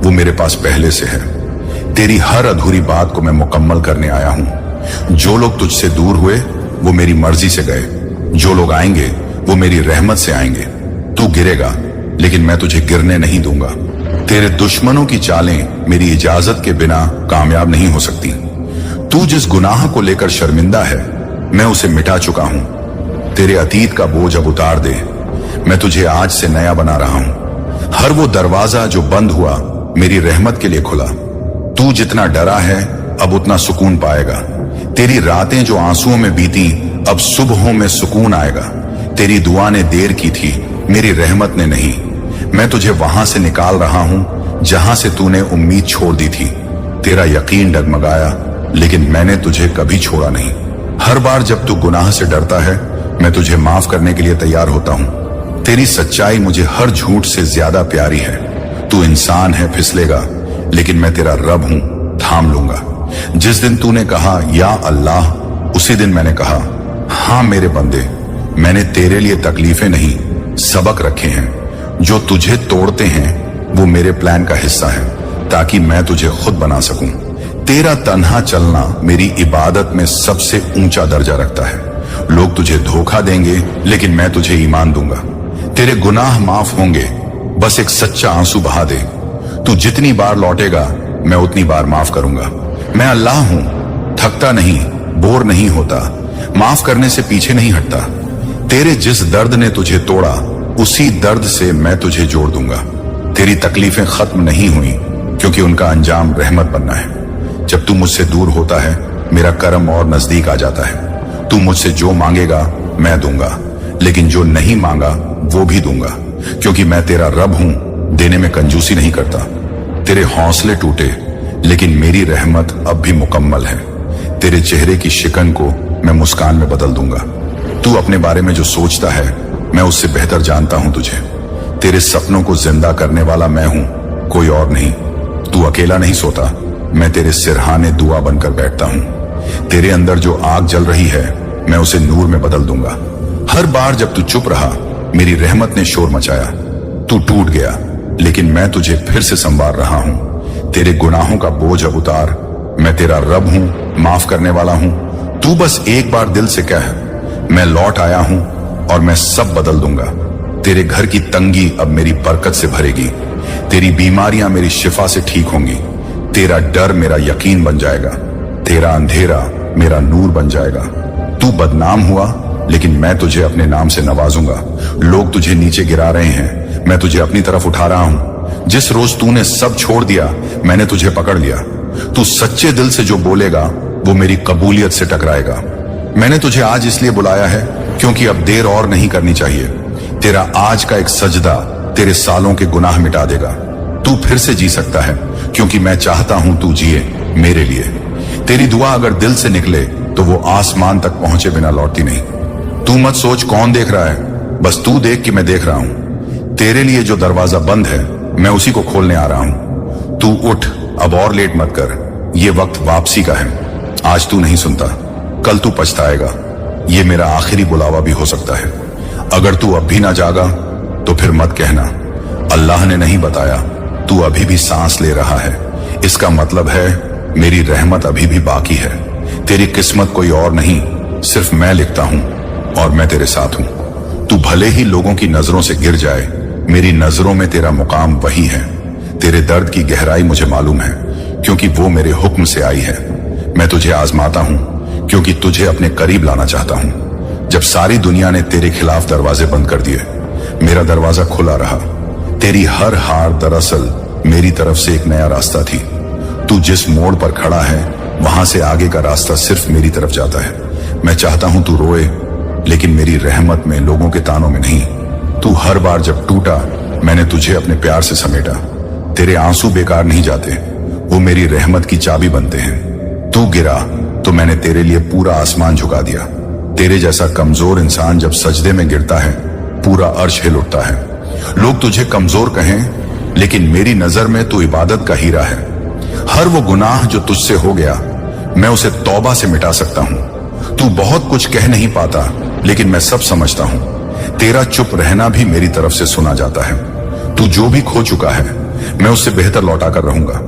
वो मेरे पास पहले से है। तेरी हर अधूरी बात को मैं मुकम्मल करने आया हूं। जो लोग तुझसे दूर हुए वो मेरी मर्जी से गए। जो लोग आएंगे वो मेरी रहमत से आएंगे। तू गिरेगा, लेकिन मैं तुझे गिरने नहीं दूंगा। तेरे दुश्मनों की चालें मेरी इजाजत के बिना कामयाब नहीं हो सकती। तू जिस गुनाह को लेकर शर्मिंदा है मैं उसे मिटा चुका हूं। तेरे अतीत का बोझ अब उतार दे, मैं तुझे आज से नया बना रहा हूं। हर वो दरवाजा जो बंद हुआ मेरी रहमत के लिए खुला। तू जितना डरा है अब उतना सुकून पाएगा। तेरी रातें जो आंसुओं में बीती अब सुबहों में सुकून आएगा। तेरी दुआ ने देर की थी, मेरी रहमत ने नहीं। मैं तुझे वहां से निकाल रहा हूं जहां से तूने उम्मीद छोड़ दी थी। तेरा यकीन डगमगाया, लेकिन मैंने तुझे कभी छोड़ा नहीं। हर बार जब तू गुनाह से डरता है मैं तुझे माफ करने के लिए तैयार होता हूं। तेरी सच्चाई मुझे हर झूठ से ज्यादा प्यारी है। तू इंसान है, फिसलेगा, लेकिन मैं तेरा रब हूं, थाम लूंगा। जिस दिन तूने कहा या अल्लाह, उसी दिन मैंने कहा हां मेरे बंदे, मैंने तेरे लिए तकलीफें नहीं सबक रखे हैं। जो तुझे तोड़ते हैं वो मेरे प्लान का हिस्सा है, ताकि मैं तुझे खुद बना सकूं। तेरा तन्हा चलना मेरी इबादत में सबसे ऊंचा दर्जा रखता है। लोग तुझे धोखा देंगे, लेकिन मैं तुझे ईमान दूंगा। तेरे गुनाह माफ होंगे, बस एक सच्चा आंसू बहा दे। तू जितनी बार लौटेगा मैं उतनी बार माफ करूंगा। मैं अल्लाह हूं, थकता नहीं, बोर नहीं होता, माफ करने से पीछे नहीं हटता। तेरे जिस दर्द ने तुझे तोड़ा उसी दर्द से मैं तुझे जोड़ दूंगा। तेरी तकलीफें खत्म नहीं हुई, क्योंकि उनका अंजाम रहमत बनना है। जब तू मुझसे दूर होता है मेरा करम और नजदीक आ जाता है। तू मुझसे जो मांगेगा मैं दूंगा, लेकिन जो नहीं मांगा वो भी दूंगा, क्योंकि मैं तेरा रब हूं, देने में कंजूसी नहीं करता। तेरे हौसले टूटे, लेकिन मेरी रहमत अब भी मुकम्मल है। तेरे चेहरे की शिकन को मैं मुस्कान में बदल दूंगा। तू अपने बारे में जो सोचता है मैं उससे बेहतर जानता हूं तुझे। तेरे सपनों को जिंदा करने वाला मैं हूं, कोई और नहीं। तू अकेला नहीं सोता, मैं तेरे सिरहाने दुआ बनकर बैठता हूं। तेरे अंदर जो आग जल रही है मैं उसे नूर में बदल दूंगा। हर बार जब तू चुप रहा मेरी रहमत ने शोर मचाया। तू टूट गया लेकिन मैं तुझे फिर से संवार रहा हूं। तेरे गुनाहों का बोझ अब उतार। मैं तेरा रब हूं, माफ करने वाला हूं। तू बस एक बार दिल से कह, मैं लौट आया हूं और मैं सब बदल दूंगा। तेरे घर की तंगी अब मेरी बरकत से भरेगी। तेरी बीमारियां मेरी शिफा से ठीक होंगी। तेरा डर मेरा यकीन बन जाएगा। तेरा अंधेरा मेरा नूर बन जाएगा। तू बदनाम हुआ लेकिन मैं तुझे अपने नाम से नवाजूंगा। लोग तुझे नीचे गिरा रहे हैं, मैं तुझे अपनी तरफ उठा रहा हूं। जिस रोज तूने सब छोड़ दिया मैंने तुझे पकड़ लिया। तू सच्चे दिल से जो बोलेगा वो मेरी कबूलियत से टकराएगा। मैंने तुझे आज इसलिए बुलाया है क्योंकि अब देर और नहीं करनी चाहिए। तेरा आज का एक सजदा तेरे सालों के गुनाह मिटा देगा। तू फिर से जी सकता है क्योंकि मैं चाहता हूं तू जिए मेरे लिए। तेरी दुआ अगर दिल से निकले तो वो आसमान तक पहुंचे बिना लौटती नहीं। तू मत सोच कौन देख रहा है, बस तू देख कि मैं देख रहा हूं। तेरे लिए जो दरवाजा बंद है मैं उसी को खोलने आ रहा हूं। तू उठ, अब और लेट मत कर। ये वक्त वापसी का है। आज तू नहीं सुनता, कल तू पछताएगा। ये मेरा आखिरी बुलावा भी हो सकता है। अगर तू अब भी ना जागा तो फिर मत कहना अल्लाह ने नहीं बताया। तू अभी भी सांस ले रहा है, इसका मतलब है मेरी रहमत अभी भी बाकी है। तेरी किस्मत कोई और नहीं, सिर्फ मैं लिखता हूं और मैं तेरे साथ हूं। तू भले ही लोगों की नजरों से गिर जाए, मेरी नजरों में तेरा मुकाम वही है। तेरे दर्द की गहराई मुझे मालूम है क्योंकि वो मेरे हुक्म से आई है। मैं तुझे आजमाता हूं क्योंकि तुझे अपने करीब लाना चाहता हूं। जब सारी दुनिया ने तेरे खिलाफ दरवाजे बंद कर दिए मेरा दरवाजा खुला रहा। तेरी हर हार दरअसल मेरी तरफ से एक नया रास्ता थी। तू जिस मोड़ पर खड़ा है वहां से आगे का रास्ता सिर्फ मेरी तरफ जाता है। मैं चाहता हूं तू रोए लेकिन मेरी रहमत में, लोगों के तानों में नहीं। तू हर बार जब टूटा मैंने तुझे अपने प्यार से समेटा। तेरे आंसू बेकार नहीं जाते, वो मेरी रहमत की चाबी बनते हैं। तू गिरा तो मैंने तेरे लिए पूरा आसमान झुका दिया। तेरे जैसा कमजोर इंसान जब सजदे में गिरता है पूरा अर्श हिल उठता है। लोग तुझे कमजोर कहें लेकिन मेरी नजर में तू इबादत का हीरा है। हर वो गुनाह जो तुझसे हो गया मैं उसे तौबा से मिटा सकता हूं। तू बहुत कुछ कह नहीं पाता लेकिन मैं सब समझता हूं। तेरा चुप रहना भी मेरी तरफ से सुना जाता है। तू जो भी खो चुका है मैं उससे बेहतर लौटा कर रहूंगा।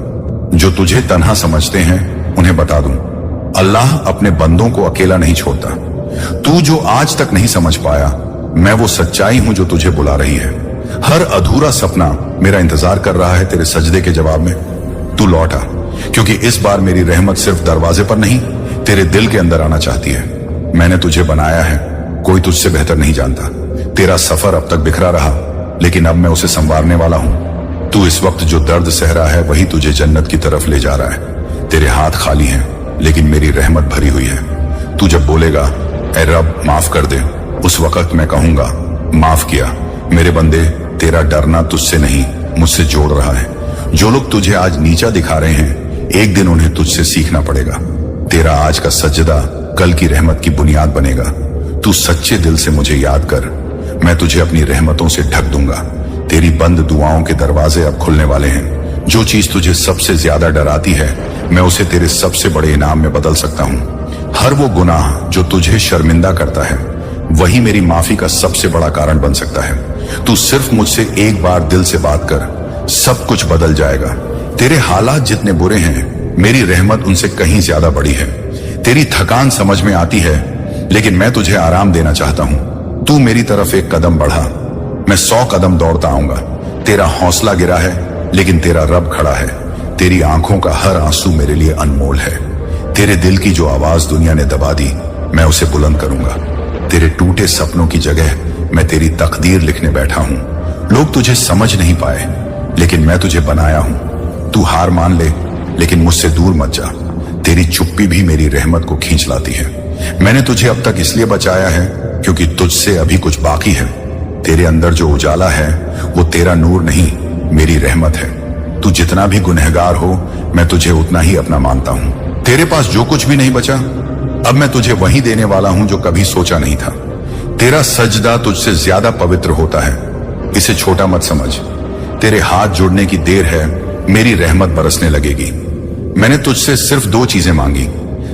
जो तुझे तन्हा समझते हैं उन्हें बता दूं, अल्लाह अपने बंदों को अकेला नहीं छोड़ता। तू जो आज तक नहीं समझ पाया मैं वो सच्चाई हूं जो तुझे बुला रही है। हर अधूरा सपना मेरा इंतजार कर रहा है तेरे सजदे के जवाब में। तू लौटा क्योंकि इस बार मेरी रहमत सिर्फ दरवाजे पर नहीं तेरे दिल के अंदर आना चाहती है। मैंने तुझे बनाया है, कोई तुझसे बेहतर नहीं जानता। तेरा सफर अब तक बिखरा रहा लेकिन अब मैं उसे संवारने वाला हूं। तू इस वक्त जो दर्द सह रहा है वही तुझे जन्नत की तरफ ले जा रहा है। तेरे हाथ खाली हैं लेकिन मेरी रहमत भरी हुई है। तू जब बोलेगा ऐ रब माफ कर दे, उस वक्त मैं कहूंगा माफ किया। मेरे बंदे, तेरा डरना तुझसे नहीं मुझसे जोड़ रहा है। जो लोग तुझे आज नीचा दिखा रहे हैं एक दिन उन्हें तुझसे सीखना पड़ेगा। तेरा आज का सजदा कल की रहमत की बुनियाद बनेगा। तू सच्चे दिल से मुझे याद कर, मैं तुझे अपनी रहमतों से ढक दूंगा। तेरी बंद दुआओं के दरवाजे अब खुलने वाले हैं। जो चीज तुझे सबसे ज्यादा डराती है मैं उसे तेरे सबसे बड़े इनाम में बदल सकता हूँ। हर वो गुनाह जो तुझे शर्मिंदा करता है वही मेरी माफी का सबसे बड़ा कारण बन सकता है। तू सिर्फ मुझसे एक बार दिल से बात कर, सब कुछ बदल जाएगा। तेरे हालात जितने बुरे हैं मेरी रहमत उनसे कहीं ज्यादा बड़ी है। तेरी थकान समझ में आती है लेकिन मैं तुझे आराम देना चाहता हूं। तू मेरी तरफ एक कदम बढ़ा, मैं 100 कदम दौड़ता आऊंगा। तेरा हौसला गिरा है लेकिन तेरा रब खड़ा है। तेरी आंखों का हर आंसू मेरे लिए अनमोल है। तेरे दिल की जो आवाज दुनिया ने दबा दी मैं उसे बुलंद करूंगा। तेरे टूटे सपनों की जगह मैं तेरी तकदीर लिखने बैठा हूं। लोग तुझे समझ नहीं पाए लेकिन मैं तुझे बनाया हूं। तू हार मान ले लेकिन मुझसे दूर मत जा। तेरी चुप्पी भी मेरी रहमत को खींच लाती है। मैंने तुझे अब तक इसलिए बचाया है क्योंकि तुझसे अभी कुछ बाकी है। तेरे अंदर जो उजाला है वो तेरा नूर नहीं मेरी रहमत है। तू जितना भी गुनहगार हो मैं तुझे उतना ही अपना मानता हूं। तेरे पास जो कुछ भी नहीं बचा अब मैं तुझे वही देने वाला हूं जो कभी सोचा नहीं था। तेरा सजदा तुझसे ज्यादा पवित्र होता है, इसे छोटा मत समझ। तेरे हाथ जुड़ने की देर है, मेरी रहमत बरसने लगेगी। मैंने तुझसे सिर्फ 2 चीजें मांगी,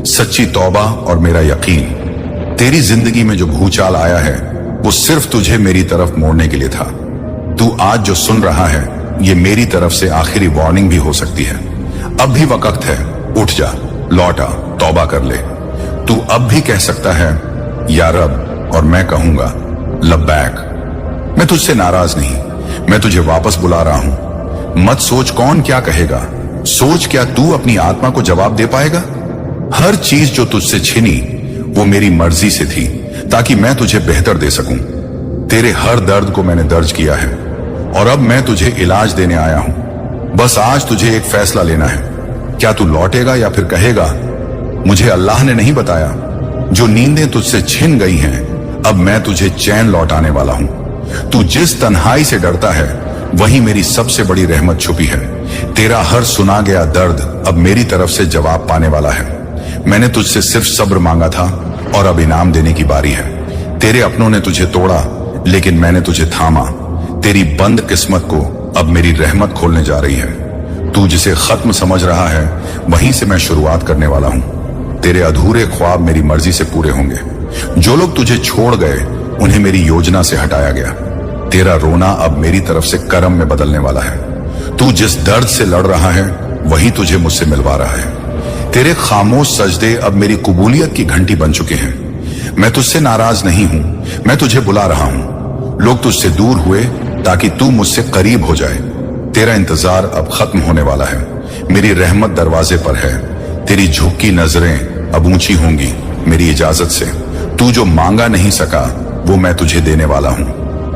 सच्ची तौबा और मेरा यकीन। तेरी जिंदगी में जो भूचाल आया है वो सिर्फ तुझे मेरी तरफ मोड़ने के लिए था। तू आज जो सुन रहा है ये मेरी तरफ से आखिरी वार्निंग भी हो सकती है। अब भी वक्त है, उठ जा, लौट आ, तौबा कर ले। तू अब भी कह सकता है या रब, और मैं कहूंगा लब्बैक। मैं तुझसे नाराज नहीं, मैं तुझे वापस बुला रहा हूं। मत सोच कौन क्या कहेगा, सोच क्या तू अपनी आत्मा को जवाब दे पाएगा। हर चीज जो तुझसे छिनी वो मेरी मर्जी से थी, ताकि मैं तुझे बेहतर दे सकूं। तेरे हर दर्द को मैंने दर्ज किया है और अब मैं तुझे इलाज देने आया हूं। बस आज तुझे एक फैसला लेना है, क्या तू लौटेगा या फिर कहेगा मुझे अल्लाह ने नहीं बताया। जो नींदें तुझसे छिन गई हैं अब मैं तुझे चैन लौटाने वाला हूं। तू जिस तन्हाई से डरता है वहीं मेरी सबसे बड़ी रहमत छुपी है। तेरा हर सुना गया दर्द अब मेरी तरफ से जवाब पाने वाला है। मैंने तुझसे सिर्फ सब्र मांगा था और अब इनाम देने की बारी है। तेरे अपनों ने तुझे तोड़ा लेकिन मैंने तुझे थामा। तेरी बंद किस्मत को अब मेरी रहमत खोलने जा रही है। तू जिसे खत्म समझ रहा है वहीं से मैं शुरुआत करने वाला हूं। तेरे अधूरे ख्वाब मेरी मर्जी से पूरे होंगे। जो लोग तुझे छोड़ गए उन्हें मेरी योजना से हटाया गया। तेरा रोना अब मेरी तरफ से करम में बदलने वाला है। तू जिस दर्द से लड़ रहा है वही तुझे मुझसे मिलवा रहा है। तेरे खामोश सजदे अब मेरी कबूलियत की घंटी बन चुके हैं। मैं तुझसे नाराज नहीं हूं, मैं तुझे बुला रहा हूं। लोग तुझसे दूर हुए ताकि तू मुझसे करीब हो जाए। तेरा इंतजार अब खत्म होने वाला है। मेरी रहमत दरवाजे पर है। तेरी झुकी नजरें अब ऊंची होंगी मेरी इजाजत से। तू जो मांगा नहीं सका वो मैं तुझे देने वाला हूं।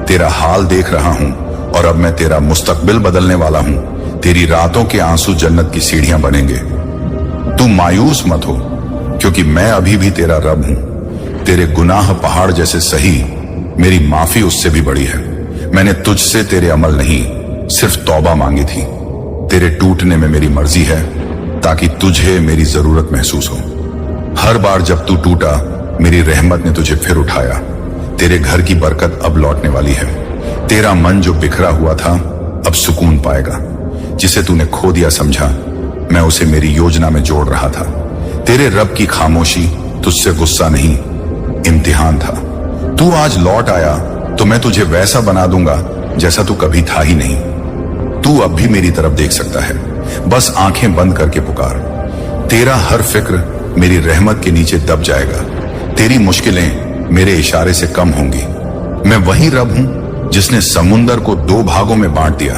तेरा हाल देख रहा हूं और अब मैं तेरा मुस्तकबिल बदलने वाला हूं। तेरी रातों के आंसू जन्नत की सीढ़ियां बनेंगे। तू मायूस मत हो क्योंकि मैं अभी भी तेरा रब हूं। तेरे गुनाह पहाड़ जैसे सही, मेरी माफी उससे भी बड़ी है। मैंने तुझसे तेरे अमल नहीं सिर्फ तौबा मांगी थी। तेरे टूटने में मेरी मर्जी है ताकि तुझे मेरी जरूरत महसूस हो। हर बार जब तू टूटा मेरी रहमत ने तुझे फिर उठाया। तेरे घर की बरकत अब लौटने वाली है। तेरा मन जो बिखरा हुआ था अब सुकून पाएगा। जिसे तूने खो दिया समझा मैं उसे मेरी योजना में जोड़ रहा था। तेरे रब की खामोशी तुझसे गुस्सा नहीं इम्तिहान था। तू आज लौट आया तो मैं तुझे वैसा बना दूंगा जैसा तू कभी था ही नहीं। तू अब भी मेरी तरफ देख सकता है, बस आंखें बंद करके पुकार। तेरा हर फिक्र मेरी रहमत के नीचे दब जाएगा। तेरी मुश्किलें मेरे इशारे से कम होंगी। मैं वही रब हूं जिसने समुंदर को 2 भागों में बांट दिया।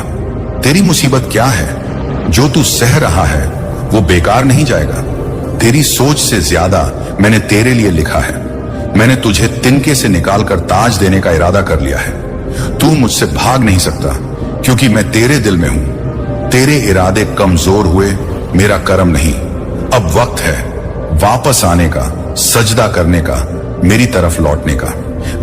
तेरी मुसीबत क्या है? जो तू सह रहा है वो बेकार नहीं जाएगा। तेरी सोच से ज्यादा मैंने तेरे लिए लिखा है। मैंने तुझे तिनके से निकालकर ताज देने का इरादा कर लिया है। तू मुझसे भाग नहीं सकता क्योंकि मैं तेरे दिल में हूं। तेरे इरादे कमजोर हुए मेरा करम नहीं। अब वक्त है वापस आने का, सजदा करने का, मेरी तरफ लौटने का।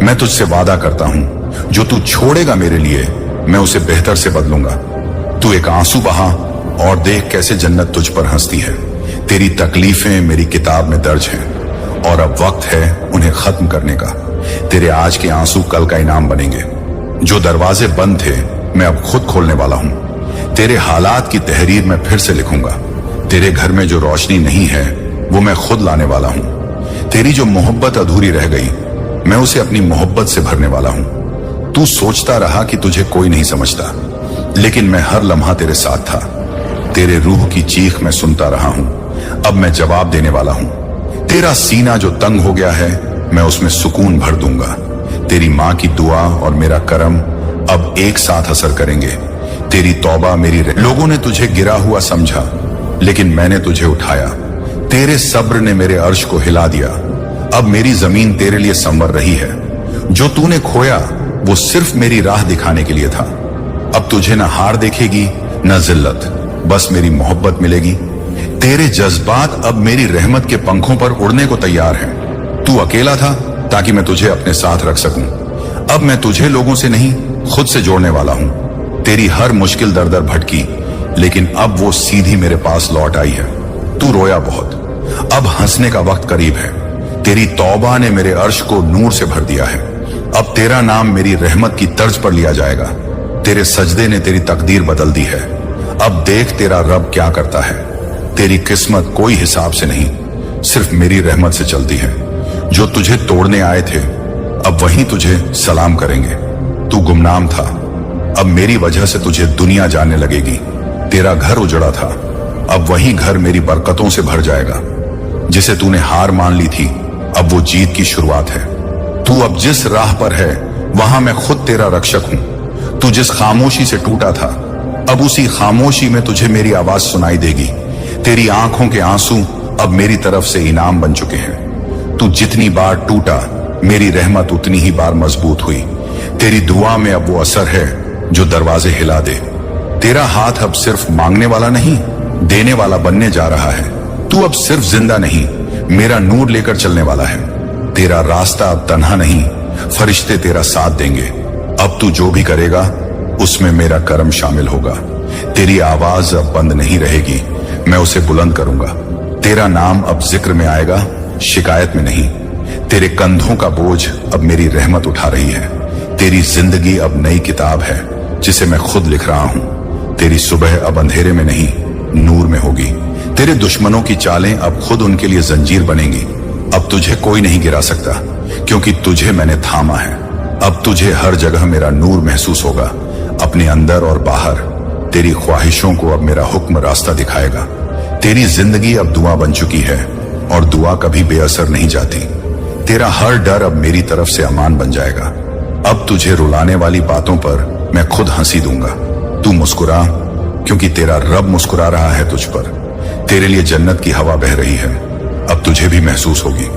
मैं तुझसे वादा करता हूं जो तू छोड़ेगा मेरे लिए मैं उसे बेहतर से बदलूंगा। तू एक आंसू बहा और देख कैसे जन्नत तुझ पर हंसती है। तेरी तकलीफें मेरी किताब में दर्ज हैं और अब वक्त है उन्हें खत्म करने का। तेरे आज के आंसू कल का इनाम बनेंगे। जो दरवाजे बंद थे मैं अब खुद खोलने वाला हूं। तेरे हालात की तहरीर मैं फिर से लिखूंगा। तेरे घर में जो रोशनी नहीं है वो मैं खुद लाने वाला हूं। तेरी जो मोहब्बत अधूरी रह गई मैं उसे अपनी मोहब्बत से भरने वाला हूं। तू सोचता रहा कि तुझे कोई नहीं समझता, लेकिन मैं हर लम्हा तेरे साथ था। तेरे रूह की चीख मैं सुनता रहा हूं। अब मैं जवाब देने वाला हूं। तेरा सीना जो तंग हो गया है मैं उसमें सुकून भर दूंगा। तेरी माँ की दुआ और मेरा करम अब एक साथ असर करेंगे। तेरी तौबा मेरी लोगों ने तुझे गिरा हुआ समझा लेकिन मैंने तुझे उठाया। तेरे सब्र ने मेरे अर्श को हिला दिया। अब मेरी जमीन तेरे लिए संवर रही है। जो तूने खोया वो सिर्फ मेरी राह दिखाने के लिए था। अब तुझे न हार देखेगी न जिल्लत, बस मेरी मोहब्बत मिलेगी। तेरे जज्बात अब मेरी रहमत के पंखों पर उड़ने को तैयार हैं। तू अकेला था ताकि मैं तुझे अपने साथ रख सकूं। अब मैं तुझे लोगों से नहीं खुद से जोड़ने वाला हूं। तेरी हर मुश्किल दर दर भटकी लेकिन अब वो सीधी मेरे पास लौट आई है। तू रोया बहुत, अब हंसने का वक्त करीब है। तेरी तौबा ने मेरे अर्श को नूर से भर दिया है। अब तेरा नाम मेरी रहमत की तर्ज पर लिया जाएगा। तेरे सजदे ने तेरी तकदीर बदल दी है। अब देख तेरा रब क्या करता है। तेरी किस्मत कोई हिसाब से नहीं, सिर्फ मेरी रहमत से चलती है। जो तुझे तोड़ने आए थे अब वही तुझे सलाम करेंगे। तू गुमनाम था, अब मेरी वजह से तुझे दुनिया जानने लगेगी। तेरा घर उजड़ा था, अब वही घर मेरी बरकतों से भर जाएगा। जिसे तूने हार मान ली थी अब वो जीत की शुरुआत है। तू अब जिस राह पर है वहां मैं खुद तेरा रक्षक हूं। तू जिस खामोशी से टूटा था अब उसी खामोशी में तुझे मेरी आवाज सुनाई देगी। तेरी आंखों के आंसू अब मेरी तरफ से इनाम बन चुके हैं। तू जितनी बार टूटा मेरी रहमत उतनी ही बार मजबूत हुई। तेरी दुआ में अब वो असर है जो दरवाजे हिला दे। तेरा हाथ अब सिर्फ मांगने वाला नहीं, देने वाला बनने जा रहा है। तू अब सिर्फ जिंदा नहीं, मेरा नूर लेकर चलने वाला है। तेरा रास्ता अब तन्हा नहीं, फरिश्ते तेरा साथ देंगे। अब तू जो भी करेगा उसमें मेरा करम शामिल होगा। तेरी आवाज अब बंद नहीं रहेगी, मैं उसे बुलंद करूंगा। तेरा नाम अब जिक्र में आएगा, शिकायत में नहीं। तेरे कंधों का बोझ अब मेरी रहमत उठा रही है। तेरी जिंदगी अब नई किताब है जिसे मैं खुद लिख रहा हूं। तेरी सुबह अब अंधेरे में नहीं, नूर में होगी। तेरे दुश्मनों की चालें अब खुद उनके लिए जंजीर बनेंगी। अब तुझे कोई नहीं गिरा सकता क्योंकि तुझे मैंने थामा है। अब तुझे हर जगह मेरा नूर महसूस होगा, अपने अंदर और बाहर। तेरी ख्वाहिशों को अब मेरा हुक्म रास्ता दिखाएगा। तेरी जिंदगी अब दुआ बन चुकी है और दुआ कभी बेअसर नहीं जाती। तेरा हर डर अब मेरी तरफ से अमान बन जाएगा। अब तुझे रुलाने वाली बातों पर मैं खुद हंसी दूंगा। तू मुस्कुरा क्योंकि तेरा रब मुस्कुरा रहा है तुझ पर। तेरे लिए जन्नत की हवा बह रही है, अब तुझे भी महसूस होगी।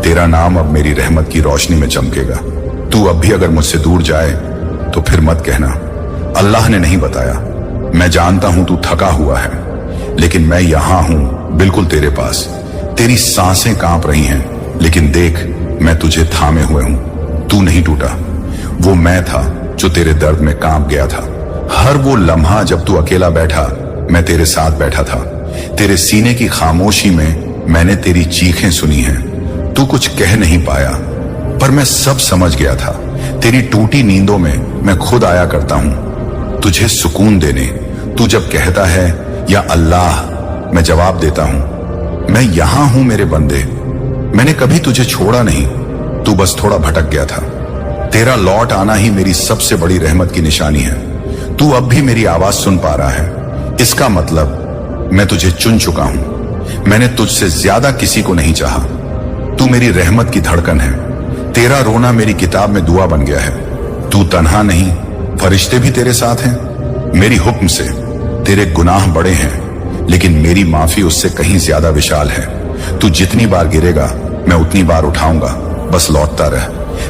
तेरा नाम अब मेरी रहमत की रोशनी में चमकेगा। तू अब भी अगर मुझसे दूर जाए तो फिर मत कहना अल्लाह ने नहीं बताया। मैं जानता हूं तू थका हुआ है, लेकिन मैं यहां हूं बिल्कुल तेरे पास। तेरी सांसें कांप रही हैं, लेकिन देख मैं तुझे थामे हुए हूं। तू नहीं टूटा, वो मैं था जो तेरे दर्द में कांप गया था। हर वो लम्हा जब तू अकेला बैठा मैं तेरे साथ बैठा था। तेरे सीने की खामोशी में मैंने तेरी चीखें सुनी हैं। तू कुछ कह नहीं पाया पर मैं सब समझ गया था। तेरी टूटी नींदों में मैं खुद आया करता हूं तुझे सुकून देने। तू जब कहता है या अल्लाह, मैं जवाब देता हूं मैं यहां हूं मेरे बंदे। मैंने कभी तुझे छोड़ा नहीं, तू बस थोड़ा भटक गया था। तेरा लौट आना ही मेरी सबसे बड़ी रहमत की निशानी है। तू अब भी मेरी आवाज सुन पा रहा है, इसका मतलब मैं तुझे चुन चुका हूं। मैंने तुझसे ज्यादा किसी को नहीं चाहा। तू मेरी रहमत की धड़कन है। तेरा रोना मेरी किताब में दुआ बन गया है। तू तन्हा नहीं, फरिश्ते भी तेरे साथ हैं। मेरी हुक्म से तेरे गुनाह बड़े हैं, लेकिन मेरी माफी उससे कहीं ज्यादा विशाल है। तू जितनी बार गिरेगा मैं उतनी बार उठाऊंगा, बस लौटता रह।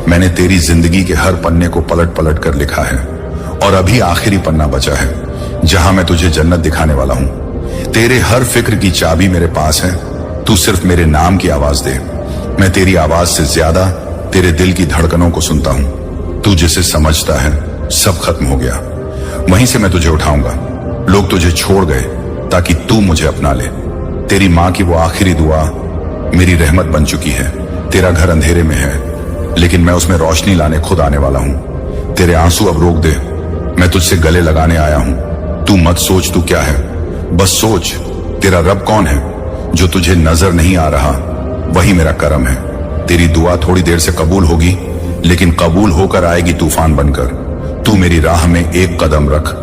मैंने तेरी जिंदगी के हर पन्ने को पलट पलट कर लिखा है और अभी आखिरी पन्ना बचा है जहां मैं तुझे जन्नत दिखाने वाला हूं। तेरे हर फिक्र की चाबी मेरे पास है। तू सिर्फ मेरे नाम की आवाज दे, मैं तेरी आवाज से ज्यादा तेरे दिल की धड़कनों को सुनता हूं। तू जिसे समझता है सब खत्म हो गया, वहीं से मैं तुझे उठाऊंगा। लोग तुझे छोड़ गए ताकि तू मुझे अपना ले। तेरी माँ की वो आखिरी दुआ मेरी रहमत बन चुकी है। तेरा घर अंधेरे में है, लेकिन मैं उसमें रोशनी लाने खुद आने वाला हूं। तेरे आंसू अब रोक दे, मैं तुझसे गले लगाने आया हूं। तू मत सोच तू क्या है, बस सोच तेरा रब कौन है। जो तुझे नजर नहीं आ रहा वही मेरा करम है। तेरी दुआ थोड़ी देर से कबूल होगी, लेकिन कबूल होकर आएगी तूफान बनकर। तू मेरी राह में एक कदम रख,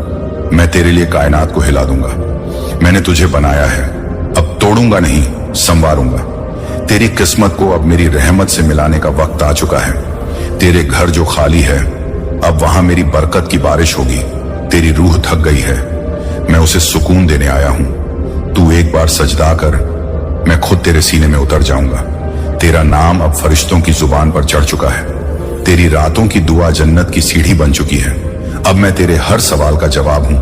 मैं तेरे लिए कायनात को हिला दूंगा। मैंने तुझे बनाया है, अब तोड़ूंगा नहीं, संवारूंगा। तेरी किस्मत को अब मेरी रहमत से मिलाने का वक्त आ चुका है। तेरे घर जो खाली है अब वहां मेरी बरकत की बारिश होगी। तेरी रूह थक गई है, मैं उसे सुकून देने आया हूं। तू एक बार सजदा कर, मैं खुद तेरे सीने में उतर जाऊंगा। तेरा नाम अब फरिश्तों की जुबान पर चढ़ चुका है। तेरी रातों की दुआ जन्नत की सीढ़ी बन चुकी है। अब मैं तेरे हर सवाल का जवाब हूं।